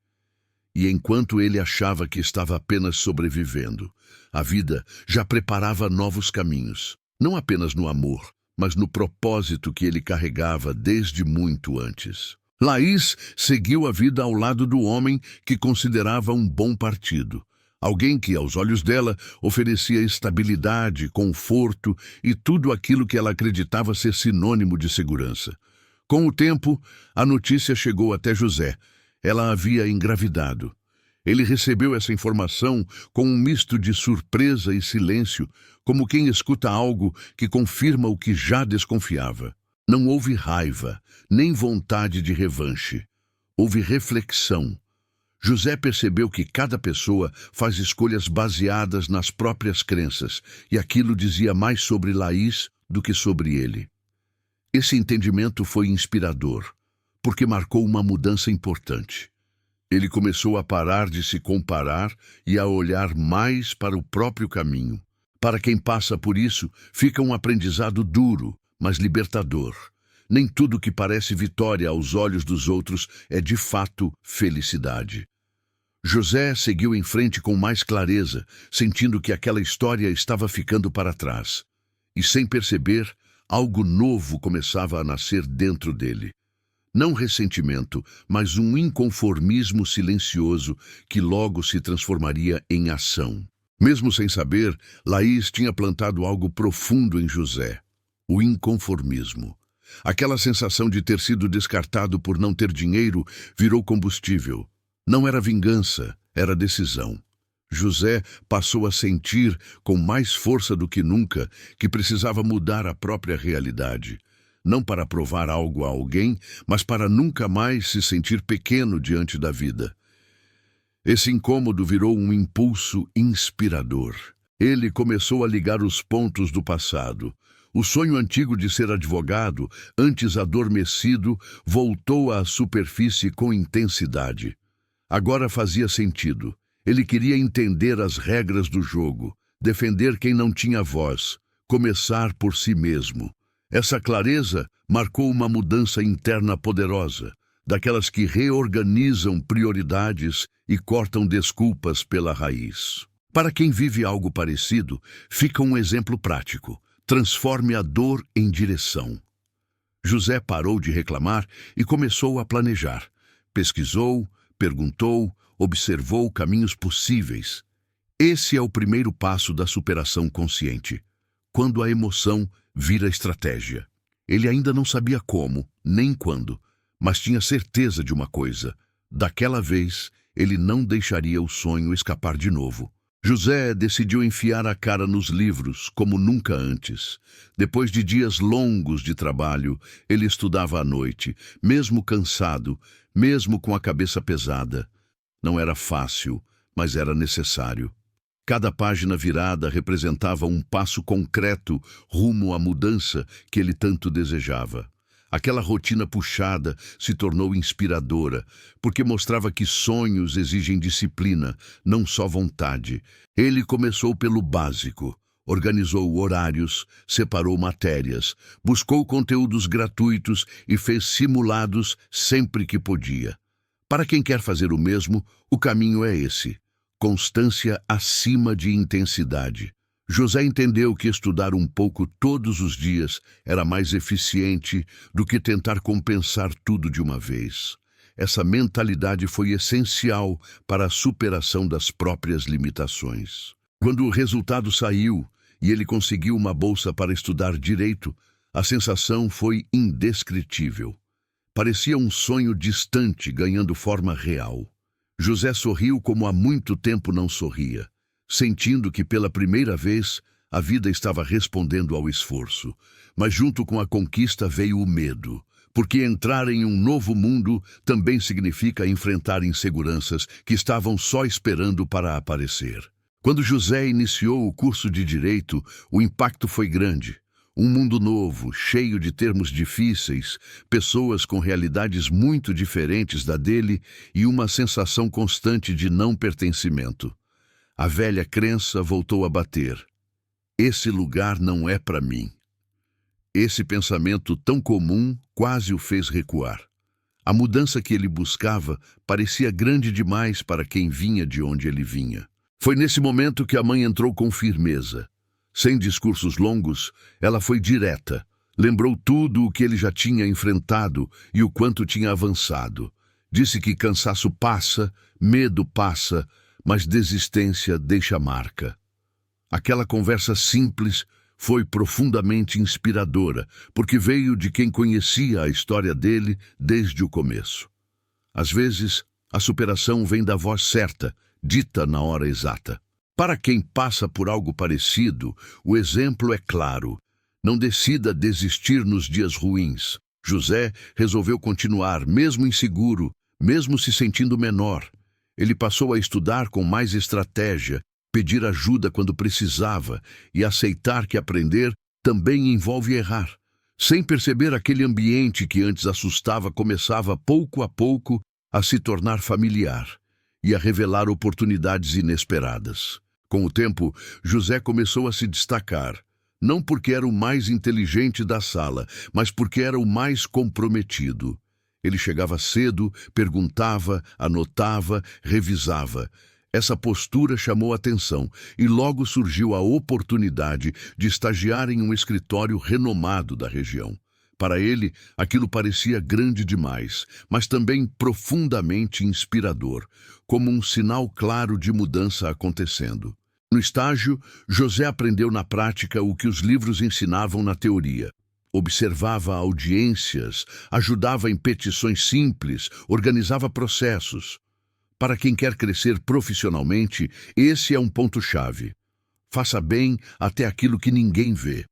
S1: E enquanto ele achava que estava apenas sobrevivendo, a vida já preparava novos caminhos, não apenas no amor, mas no propósito que ele carregava desde muito antes. Laís seguiu a vida ao lado do homem que considerava um bom partido. Alguém que, aos olhos dela, oferecia estabilidade, conforto e tudo aquilo que ela acreditava ser sinônimo de segurança. Com o tempo, a notícia chegou até José. Ela havia engravidado. Ele recebeu essa informação com um misto de surpresa e silêncio, como quem escuta algo que confirma o que já desconfiava. Não houve raiva, nem vontade de revanche. Houve reflexão. José percebeu que cada pessoa faz escolhas baseadas nas próprias crenças, e aquilo dizia mais sobre Laís do que sobre ele. Esse entendimento foi inspirador, porque marcou uma mudança importante. Ele começou a parar de se comparar e a olhar mais para o próprio caminho. Para quem passa por isso, fica um aprendizado duro, mas libertador. Nem tudo que parece vitória aos olhos dos outros é de fato felicidade. José seguiu em frente com mais clareza, sentindo que aquela história estava ficando para trás. E sem perceber, algo novo começava a nascer dentro dele. Não ressentimento, mas um inconformismo silencioso que logo se transformaria em ação. Mesmo sem saber, Laís tinha plantado algo profundo em José: o inconformismo. Aquela sensação de ter sido descartado por não ter dinheiro virou combustível. Não era vingança, era decisão. José passou a sentir, com mais força do que nunca, que precisava mudar a própria realidade. Não para provar algo a alguém, mas para nunca mais se sentir pequeno diante da vida. Esse incômodo virou um impulso inspirador. Ele começou a ligar os pontos do passado. O sonho antigo de ser advogado, antes adormecido, voltou à superfície com intensidade. Agora fazia sentido. Ele queria entender as regras do jogo, defender quem não tinha voz, começar por si mesmo. Essa clareza marcou uma mudança interna poderosa, daquelas que reorganizam prioridades e cortam desculpas pela raiz. Para quem vive algo parecido, fica um exemplo prático: transforme a dor em direção. José parou de reclamar e começou a planejar. Pesquisou, perguntou, observou caminhos possíveis. Esse é o primeiro passo da superação consciente, quando a emoção vira estratégia. Ele ainda não sabia como, nem quando, mas tinha certeza de uma coisa: daquela vez, ele não deixaria o sonho escapar de novo. José decidiu enfiar a cara nos livros como nunca antes. Depois de dias longos de trabalho, ele estudava à noite, mesmo cansado, mesmo com a cabeça pesada. Não era fácil, mas era necessário. Cada página virada representava um passo concreto rumo à mudança que ele tanto desejava. Aquela rotina puxada se tornou inspiradora, porque mostrava que sonhos exigem disciplina, não só vontade. Ele começou pelo básico. Organizou horários, separou matérias, buscou conteúdos gratuitos e fez simulados sempre que podia. Para quem quer fazer o mesmo, o caminho é esse: constância acima de intensidade. José entendeu que estudar um pouco todos os dias era mais eficiente do que tentar compensar tudo de uma vez. Essa mentalidade foi essencial para a superação das próprias limitações. Quando o resultado saiu e ele conseguiu uma bolsa para estudar direito, a sensação foi indescritível. Parecia um sonho distante ganhando forma real. José sorriu como há muito tempo não sorria, sentindo que pela primeira vez A vida estava respondendo ao esforço, mas junto com a conquista veio o medo, porque entrar em um novo mundo também significa enfrentar inseguranças que estavam só esperando para aparecer. Quando José iniciou o curso de Direito, o impacto foi grande. Um mundo novo, cheio de termos difíceis, pessoas com realidades muito diferentes da dele e uma sensação constante de não pertencimento. A velha crença voltou a bater. Esse lugar não é para mim. Esse pensamento tão comum quase o fez recuar. A mudança que ele buscava parecia grande demais para quem vinha de onde ele vinha. Foi nesse momento que a mãe entrou com firmeza. Sem discursos longos, ela foi direta. Lembrou tudo o que ele já tinha enfrentado e o quanto tinha avançado. Disse que cansaço passa, medo passa, mas desistência deixa marca. Aquela conversa simples foi profundamente inspiradora, porque veio de quem conhecia a história dele desde o começo. Às vezes, a superação vem da voz certa, dita na hora exata. Para quem passa por algo parecido, o exemplo é claro. Não decida desistir nos dias ruins. José resolveu continuar, mesmo inseguro, mesmo se sentindo menor. Ele passou a estudar com mais estratégia, pedir ajuda quando precisava e aceitar que aprender também envolve errar. Sem perceber, aquele ambiente que antes assustava começava pouco a pouco a se tornar familiar e a revelar oportunidades inesperadas. Com o tempo, José começou a se destacar, não porque era o mais inteligente da sala, mas porque era o mais comprometido. Ele chegava cedo, perguntava, anotava, revisava. Essa postura chamou atenção e logo surgiu a oportunidade de estagiar em um escritório renomado da região. Para ele, aquilo parecia grande demais, mas também profundamente inspirador, como um sinal claro de mudança acontecendo. No estágio, José aprendeu na prática o que os livros ensinavam na teoria. Observava audiências, ajudava em petições simples, organizava processos. Para quem quer crescer profissionalmente, esse é um ponto-chave. Faça bem até aquilo que ninguém vê.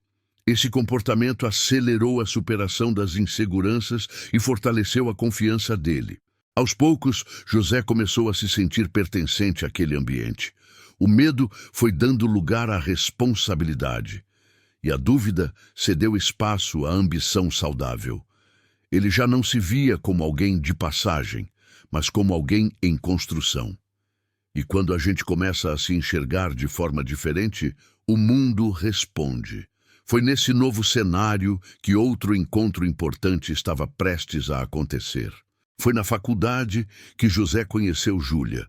S1: Esse comportamento acelerou a superação das inseguranças e fortaleceu a confiança dele. Aos poucos, José começou a se sentir pertencente àquele ambiente. O medo foi dando lugar à responsabilidade. E a dúvida cedeu espaço à ambição saudável. Ele já não se via como alguém de passagem, mas como alguém em construção. E quando a gente começa a se enxergar de forma diferente, o mundo responde. Foi nesse novo cenário que outro encontro importante estava prestes a acontecer. Foi na faculdade que José conheceu Júlia.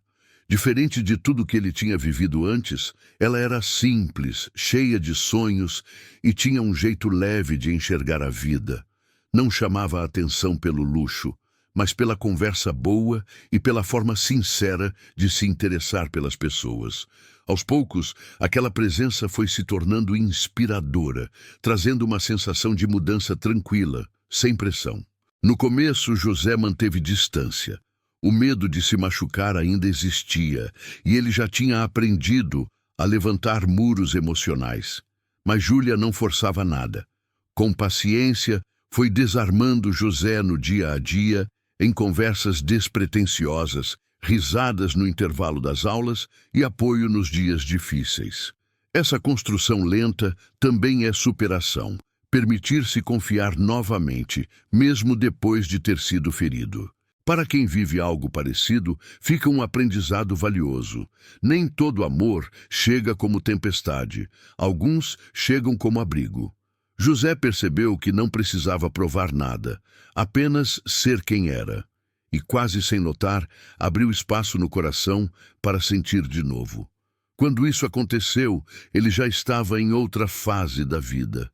S1: Diferente de tudo que ele tinha vivido antes, ela era simples, cheia de sonhos e tinha um jeito leve de enxergar a vida. Não chamava a atenção pelo luxo, mas pela conversa boa e pela forma sincera de se interessar pelas pessoas. Aos poucos, aquela presença foi se tornando inspiradora, trazendo uma sensação de mudança tranquila, sem pressão. No começo, José manteve distância. O medo de se machucar ainda existia, e ele já tinha aprendido a levantar muros emocionais. Mas Júlia não forçava nada. Com paciência, foi desarmando José no dia a dia, em conversas despretensiosas, risadas no intervalo das aulas e apoio nos dias difíceis. Essa construção lenta também é superação, permitir-se confiar novamente, mesmo depois de ter sido ferido. Para quem vive algo parecido, fica um aprendizado valioso. Nem todo amor chega como tempestade. Alguns chegam como abrigo. José percebeu que não precisava provar nada, apenas ser quem era. E quase sem notar, abriu espaço no coração para sentir de novo. Quando isso aconteceu, ele já estava em outra fase da vida.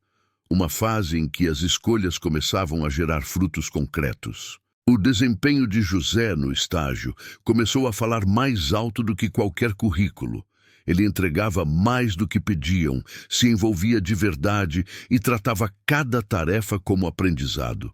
S1: Uma fase em que as escolhas começavam a gerar frutos concretos. O desempenho de José no estágio começou a falar mais alto do que qualquer currículo. Ele entregava mais do que pediam, se envolvia de verdade e tratava cada tarefa como aprendizado.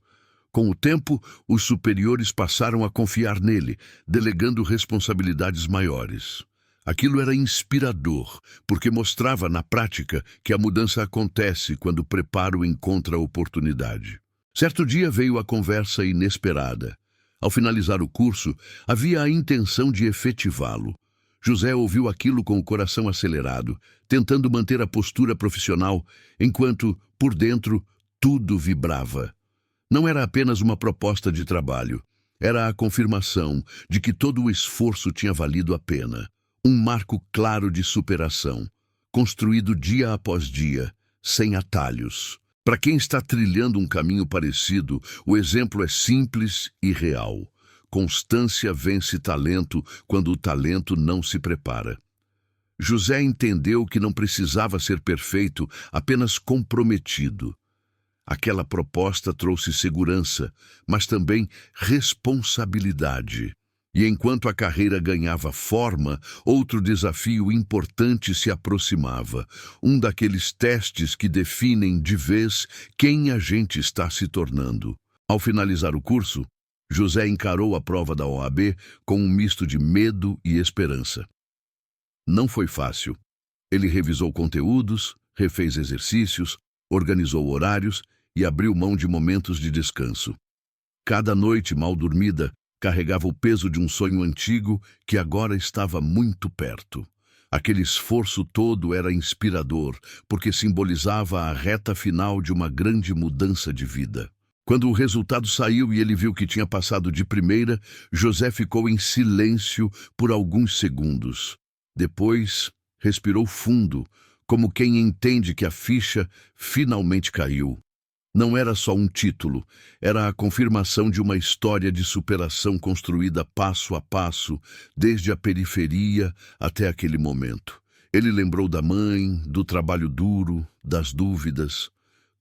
S1: Com o tempo, os superiores passaram a confiar nele, delegando responsabilidades maiores. Aquilo era inspirador, porque mostrava na prática que a mudança acontece quando o preparo encontra a oportunidade. Certo dia veio a conversa inesperada. Ao finalizar o curso, havia a intenção de efetivá-lo. José ouviu aquilo com o coração acelerado, tentando manter a postura profissional, enquanto, por dentro, tudo vibrava. Não era apenas uma proposta de trabalho. Era a confirmação de que todo o esforço tinha valido a pena. Um marco claro de superação, construído dia após dia, sem atalhos. Para quem está trilhando um caminho parecido, o exemplo é simples e real. Constância vence talento quando o talento não se prepara. José entendeu que não precisava ser perfeito, apenas comprometido. Aquela proposta trouxe segurança, mas também responsabilidade. E enquanto a carreira ganhava forma, outro desafio importante se aproximava, um daqueles testes que definem de vez quem a gente está se tornando. Ao finalizar o curso, José encarou a prova da OAB com um misto de medo e esperança. Não foi fácil. Ele revisou conteúdos, refez exercícios, organizou horários e abriu mão de momentos de descanso. Cada noite mal dormida carregava o peso de um sonho antigo que agora estava muito perto. Aquele esforço todo era inspirador, porque simbolizava a reta final de uma grande mudança de vida. Quando o resultado saiu e ele viu que tinha passado de primeira, José ficou em silêncio por alguns segundos. Depois, respirou fundo, como quem entende que a ficha finalmente caiu. Não era só um título, era a confirmação de uma história de superação construída passo a passo, desde a periferia até aquele momento. Ele lembrou da mãe, do trabalho duro, das dúvidas.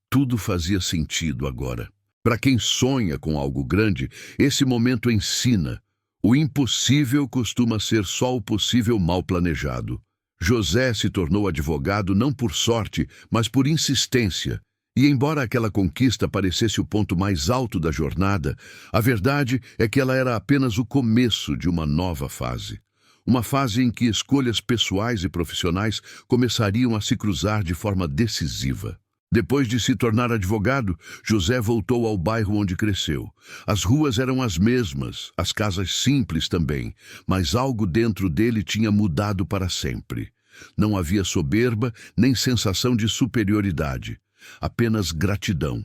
S1: Tudo fazia sentido agora. Para quem sonha com algo grande, esse momento ensina. O impossível costuma ser só o possível mal planejado. José se tornou advogado não por sorte, mas por insistência. E embora aquela conquista parecesse o ponto mais alto da jornada, a verdade é que ela era apenas o começo de uma nova fase. Uma fase em que escolhas pessoais e profissionais começariam a se cruzar de forma decisiva. Depois de se tornar advogado, José voltou ao bairro onde cresceu. As ruas eram as mesmas, as casas simples também, mas algo dentro dele tinha mudado para sempre. Não havia soberba nem sensação de superioridade. Apenas gratidão.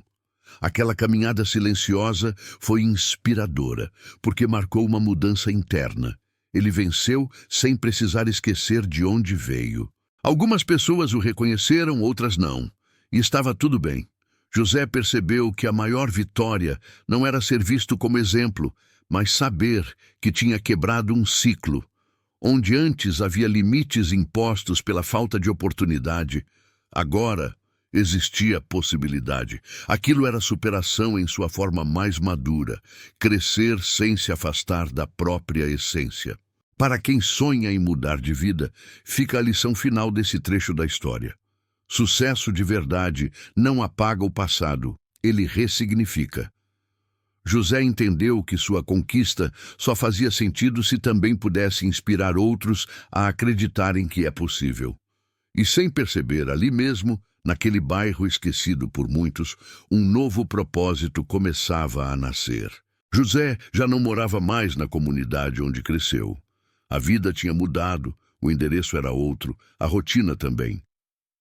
S1: Aquela caminhada silenciosa foi inspiradora, porque marcou uma mudança interna. Ele venceu sem precisar esquecer de onde veio. Algumas pessoas o reconheceram, outras não. E estava tudo bem. José percebeu que a maior vitória não era ser visto como exemplo, mas saber que tinha quebrado um ciclo. Onde antes havia limites impostos pela falta de oportunidade, agora existia possibilidade. Aquilo era superação em sua forma mais madura, crescer sem se afastar da própria essência. Para quem sonha em mudar de vida, fica a lição final desse trecho da história. Sucesso de verdade não apaga o passado, ele ressignifica. José entendeu que sua conquista só fazia sentido se também pudesse inspirar outros a acreditarem que é possível. E sem perceber, ali mesmo, naquele bairro esquecido por muitos, um novo propósito começava a nascer. José já não morava mais na comunidade onde cresceu. A vida tinha mudado, o endereço era outro, a rotina também.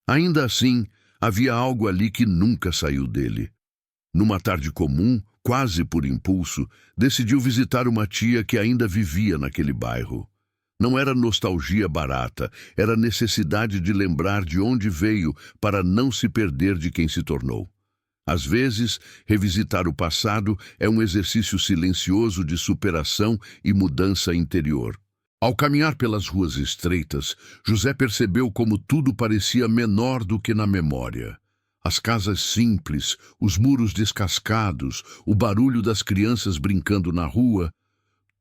S1: Ainda assim, havia algo ali que nunca saiu dele. Numa tarde comum, quase por impulso, decidiu visitar uma tia que ainda vivia naquele bairro. Não era nostalgia barata, era necessidade de lembrar de onde veio para não se perder de quem se tornou. Às vezes, revisitar o passado é um exercício silencioso de superação e mudança interior. Ao caminhar pelas ruas estreitas, José percebeu como tudo parecia menor do que na memória. As casas simples, os muros descascados, o barulho das crianças brincando na rua,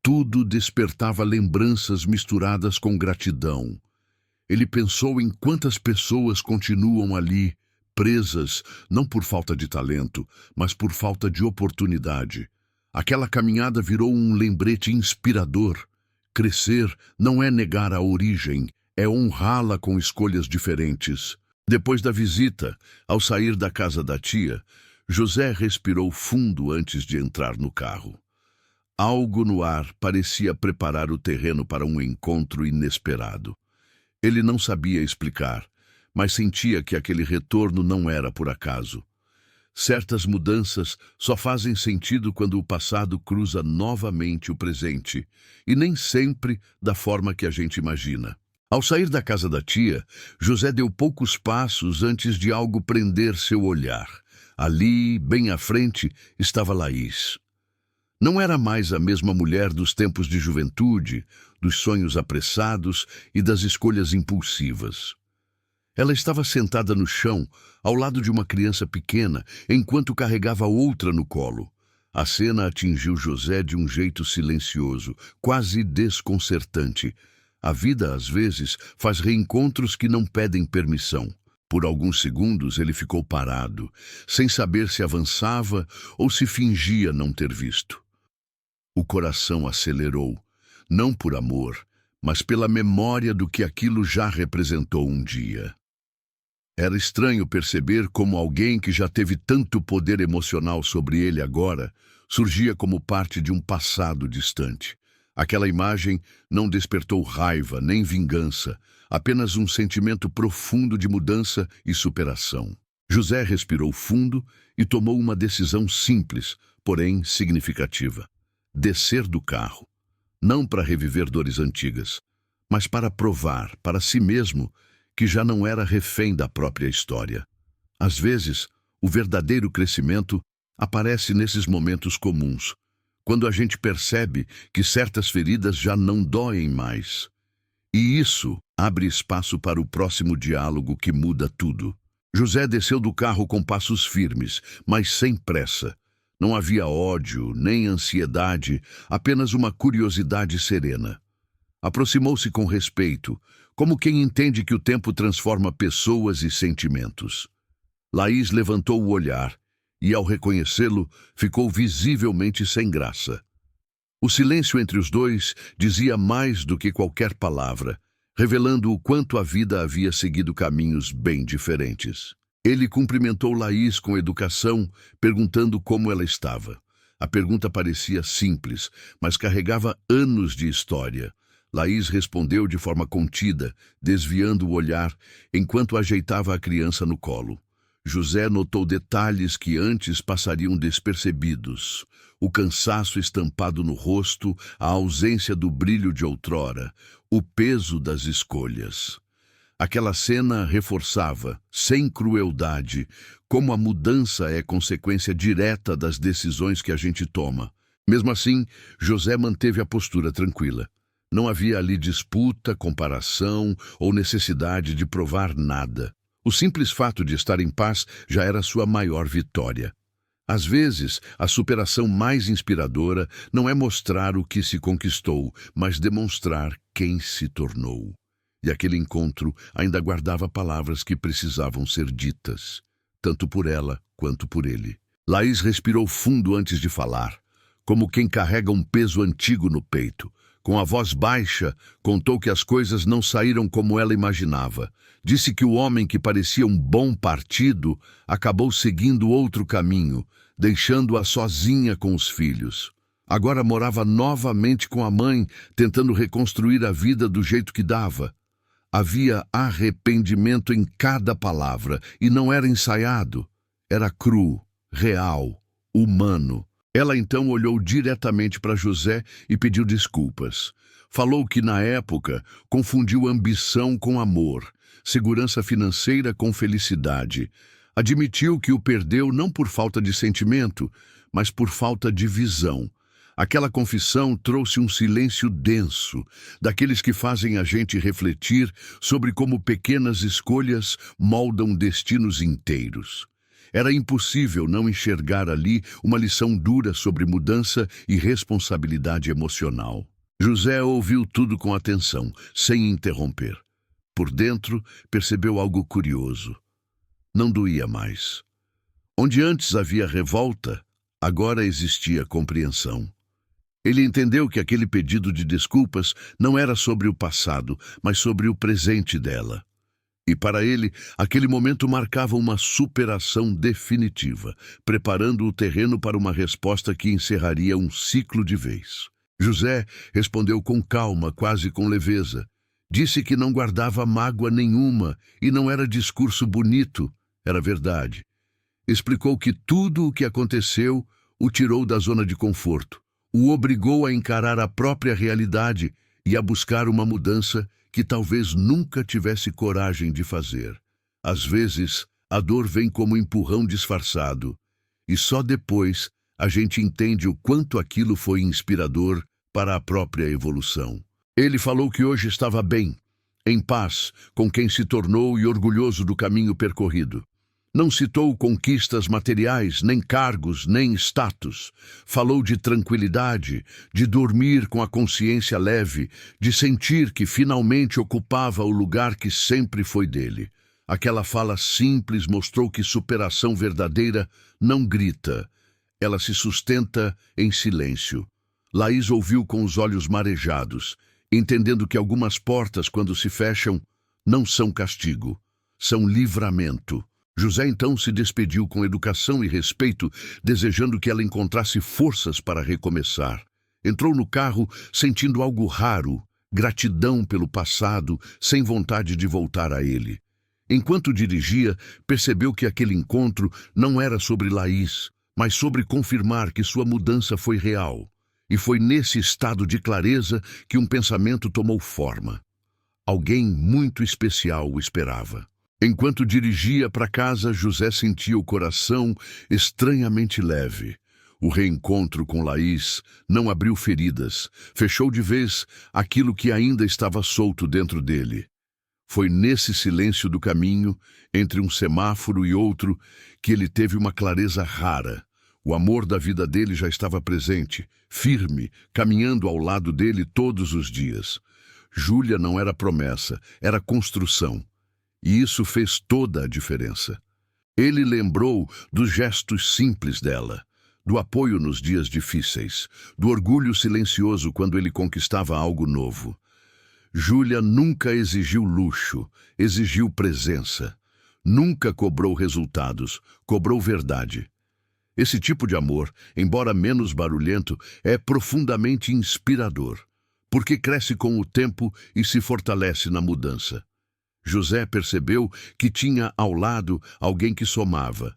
S1: tudo despertava lembranças misturadas com gratidão. Ele pensou em quantas pessoas continuam ali, presas, não por falta de talento, mas por falta de oportunidade. Aquela caminhada virou um lembrete inspirador. Crescer não é negar a origem, é honrá-la com escolhas diferentes. Depois da visita, ao sair da casa da tia, José respirou fundo antes de entrar no carro. Algo no ar parecia preparar o terreno para um encontro inesperado. Ele não sabia explicar, mas sentia que aquele retorno não era por acaso. Certas mudanças só fazem sentido quando o passado cruza novamente o presente, e nem sempre da forma que a gente imagina. Ao sair da casa da tia, José deu poucos passos antes de algo prender seu olhar. Ali, bem à frente, estava Laís. Não era mais a mesma mulher dos tempos de juventude, dos sonhos apressados e das escolhas impulsivas. Ela estava sentada no chão, ao lado de uma criança pequena, enquanto carregava outra no colo. A cena atingiu José de um jeito silencioso, quase desconcertante. A vida, às vezes, faz reencontros que não pedem permissão. Por alguns segundos ele ficou parado, sem saber se avançava ou se fingia não ter visto. O coração acelerou, não por amor, mas pela memória do que aquilo já representou um dia. Era estranho perceber como alguém que já teve tanto poder emocional sobre ele agora surgia como parte de um passado distante. Aquela imagem não despertou raiva nem vingança, apenas um sentimento profundo de mudança e superação. José respirou fundo e tomou uma decisão simples, porém significativa. Descer do carro, não para reviver dores antigas, mas para provar para si mesmo que já não era refém da própria história. Às vezes, o verdadeiro crescimento aparece nesses momentos comuns, quando a gente percebe que certas feridas já não doem mais. E isso abre espaço para o próximo diálogo que muda tudo. José desceu do carro com passos firmes, mas sem pressa. Não havia ódio, nem ansiedade, apenas uma curiosidade serena. Aproximou-se com respeito, como quem entende que o tempo transforma pessoas e sentimentos. Laís levantou o olhar e, ao reconhecê-lo, ficou visivelmente sem graça. O silêncio entre os dois dizia mais do que qualquer palavra, revelando o quanto a vida havia seguido caminhos bem diferentes. Ele cumprimentou Laís com educação, perguntando como ela estava. A pergunta parecia simples, mas carregava anos de história. Laís respondeu de forma contida, desviando o olhar, enquanto ajeitava a criança no colo. José notou detalhes que antes passariam despercebidos. O cansaço estampado no rosto, a ausência do brilho de outrora, o peso das escolhas. Aquela cena reforçava, sem crueldade, como a mudança é consequência direta das decisões que a gente toma. Mesmo assim, José manteve a postura tranquila. Não havia ali disputa, comparação ou necessidade de provar nada. O simples fato de estar em paz já era sua maior vitória. Às vezes, a superação mais inspiradora não é mostrar o que se conquistou, mas demonstrar quem se tornou. E aquele encontro ainda guardava palavras que precisavam ser ditas, tanto por ela quanto por ele. Laís respirou fundo antes de falar, como quem carrega um peso antigo no peito. Com a voz baixa, contou que as coisas não saíram como ela imaginava. Disse que o homem que parecia um bom partido acabou seguindo outro caminho, deixando-a sozinha com os filhos. Agora morava novamente com a mãe, tentando reconstruir a vida do jeito que dava. Havia arrependimento em cada palavra, e não era ensaiado. Era cru, real, humano. Ela então olhou diretamente para José e pediu desculpas. Falou que, na época, confundiu ambição com amor, segurança financeira com felicidade. Admitiu que o perdeu não por falta de sentimento, mas por falta de visão. Aquela confissão trouxe um silêncio denso, daqueles que fazem a gente refletir sobre como pequenas escolhas moldam destinos inteiros. Era impossível não enxergar ali uma lição dura sobre mudança e responsabilidade emocional. José ouviu tudo com atenção, sem interromper. Por dentro, percebeu algo curioso. Não doía mais. Onde antes havia revolta, agora existia compreensão. Ele entendeu que aquele pedido de desculpas não era sobre o passado, mas sobre o presente dela. E para ele, aquele momento marcava uma superação definitiva, preparando o terreno para uma resposta que encerraria um ciclo de vez. José respondeu com calma, quase com leveza. Disse que não guardava mágoa nenhuma e não era discurso bonito, era verdade. Explicou que tudo o que aconteceu o tirou da zona de conforto, o obrigou a encarar a própria realidade e a buscar uma mudança que talvez nunca tivesse coragem de fazer. Às vezes, a dor vem como empurrão disfarçado, e só depois a gente entende o quanto aquilo foi inspirador para a própria evolução. Ele falou que hoje estava bem, em paz com quem se tornou e orgulhoso do caminho percorrido. Não citou conquistas materiais, nem cargos, nem status. Falou de tranquilidade, de dormir com a consciência leve, de sentir que finalmente ocupava o lugar que sempre foi dele. Aquela fala simples mostrou que superação verdadeira não grita. Ela se sustenta em silêncio. Laís ouviu com os olhos marejados, entendendo que algumas portas, quando se fecham, não são castigo, são livramento. José então se despediu com educação e respeito, desejando que ela encontrasse forças para recomeçar. Entrou no carro sentindo algo raro, gratidão pelo passado, sem vontade de voltar a ele. Enquanto dirigia, percebeu que aquele encontro não era sobre Laís, mas sobre confirmar que sua mudança foi real. E foi nesse estado de clareza que um pensamento tomou forma. Alguém muito especial o esperava. Enquanto dirigia para casa, José sentia o coração estranhamente leve. O reencontro com Laís não abriu feridas, fechou de vez aquilo que ainda estava solto dentro dele. Foi nesse silêncio do caminho, entre um semáforo e outro, que ele teve uma clareza rara. O amor da vida dele já estava presente, firme, caminhando ao lado dele todos os dias. Júlia não era promessa, era construção. E isso fez toda a diferença. Ele lembrou dos gestos simples dela, do apoio nos dias difíceis, do orgulho silencioso quando ele conquistava algo novo. Júlia nunca exigiu luxo, exigiu presença. Nunca cobrou resultados, cobrou verdade. Esse tipo de amor, embora menos barulhento, é profundamente inspirador, porque cresce com o tempo e se fortalece na mudança. José percebeu que tinha ao lado alguém que somava,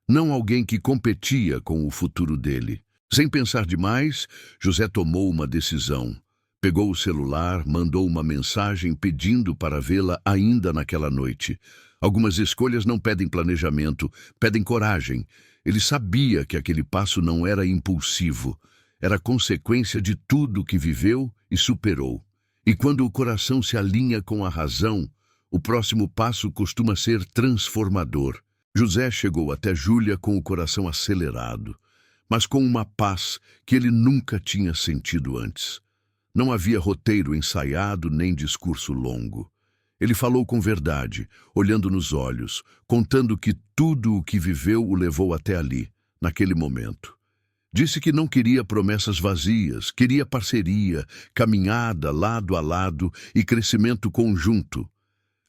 S1: não alguém que competia com o futuro dele. Sem pensar demais, José tomou uma decisão. Pegou o celular, mandou uma mensagem pedindo para vê-la ainda naquela noite. Algumas escolhas não pedem planejamento, pedem coragem. Ele sabia que aquele passo não era impulsivo, era consequência de tudo que viveu e superou. E quando o coração se alinha com a razão, o próximo passo costuma ser transformador. José chegou até Júlia com o coração acelerado, mas com uma paz que ele nunca tinha sentido antes. Não havia roteiro ensaiado nem discurso longo. Ele falou com verdade, olhando nos olhos, contando que tudo o que viveu o levou até ali, naquele momento. Disse que não queria promessas vazias, queria parceria, caminhada lado a lado e crescimento conjunto.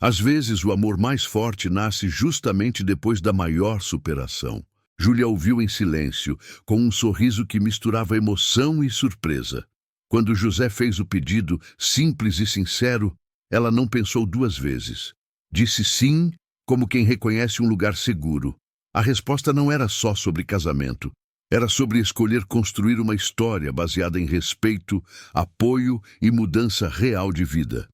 S1: Às vezes, o amor mais forte nasce justamente depois da maior superação. Júlia ouviu em silêncio, com um sorriso que misturava emoção e surpresa. Quando José fez o pedido, simples e sincero, ela não pensou duas vezes. Disse sim, como quem reconhece um lugar seguro. A resposta não era só sobre casamento. Era sobre escolher construir uma história baseada em respeito, apoio e mudança real de vida.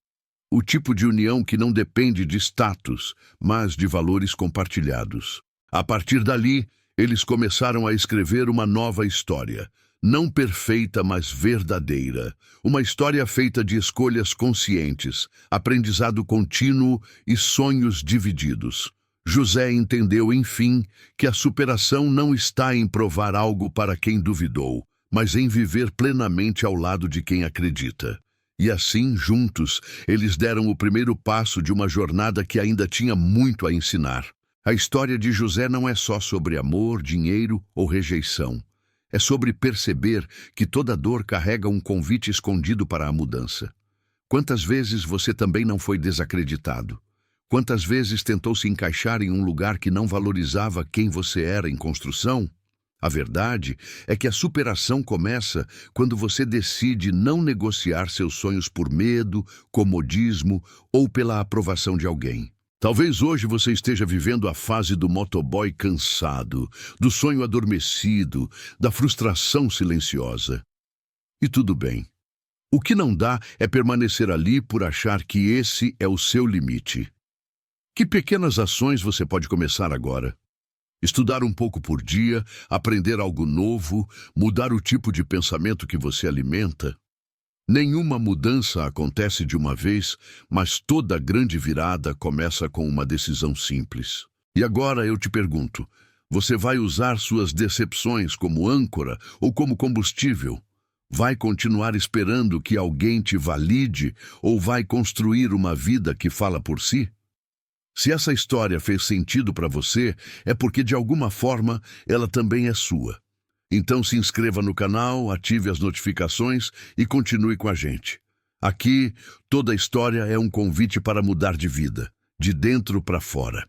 S1: O tipo de união que não depende de status, mas de valores compartilhados. A partir dali, eles começaram a escrever uma nova história. Não perfeita, mas verdadeira. Uma história feita de escolhas conscientes, aprendizado contínuo e sonhos divididos. José entendeu, enfim, que a superação não está em provar algo para quem duvidou, mas em viver plenamente ao lado de quem acredita. E assim, juntos, eles deram o primeiro passo de uma jornada que ainda tinha muito a ensinar. A história de José não é só sobre amor, dinheiro ou rejeição. É sobre perceber que toda dor carrega um convite escondido para a mudança. Quantas vezes você também não foi desacreditado? Quantas vezes tentou se encaixar em um lugar que não valorizava quem você era em construção? A verdade é que a superação começa quando você decide não negociar seus sonhos por medo, comodismo ou pela aprovação de alguém. Talvez hoje você esteja vivendo a fase do motoboy cansado, do sonho adormecido, da frustração silenciosa. E tudo bem. O que não dá é permanecer ali por achar que esse é o seu limite. Que pequenas ações você pode começar agora? Estudar um pouco por dia, aprender algo novo, mudar o tipo de pensamento que você alimenta? Nenhuma mudança acontece de uma vez, mas toda grande virada começa com uma decisão simples. E agora eu te pergunto, você vai usar suas decepções como âncora ou como combustível? Vai continuar esperando que alguém te valide ou vai construir uma vida que fala por si? Se essa história fez sentido para você, é porque de alguma forma ela também é sua. Então se inscreva no canal, ative as notificações e continue com a gente. Aqui, toda história é um convite para mudar de vida, de dentro para fora.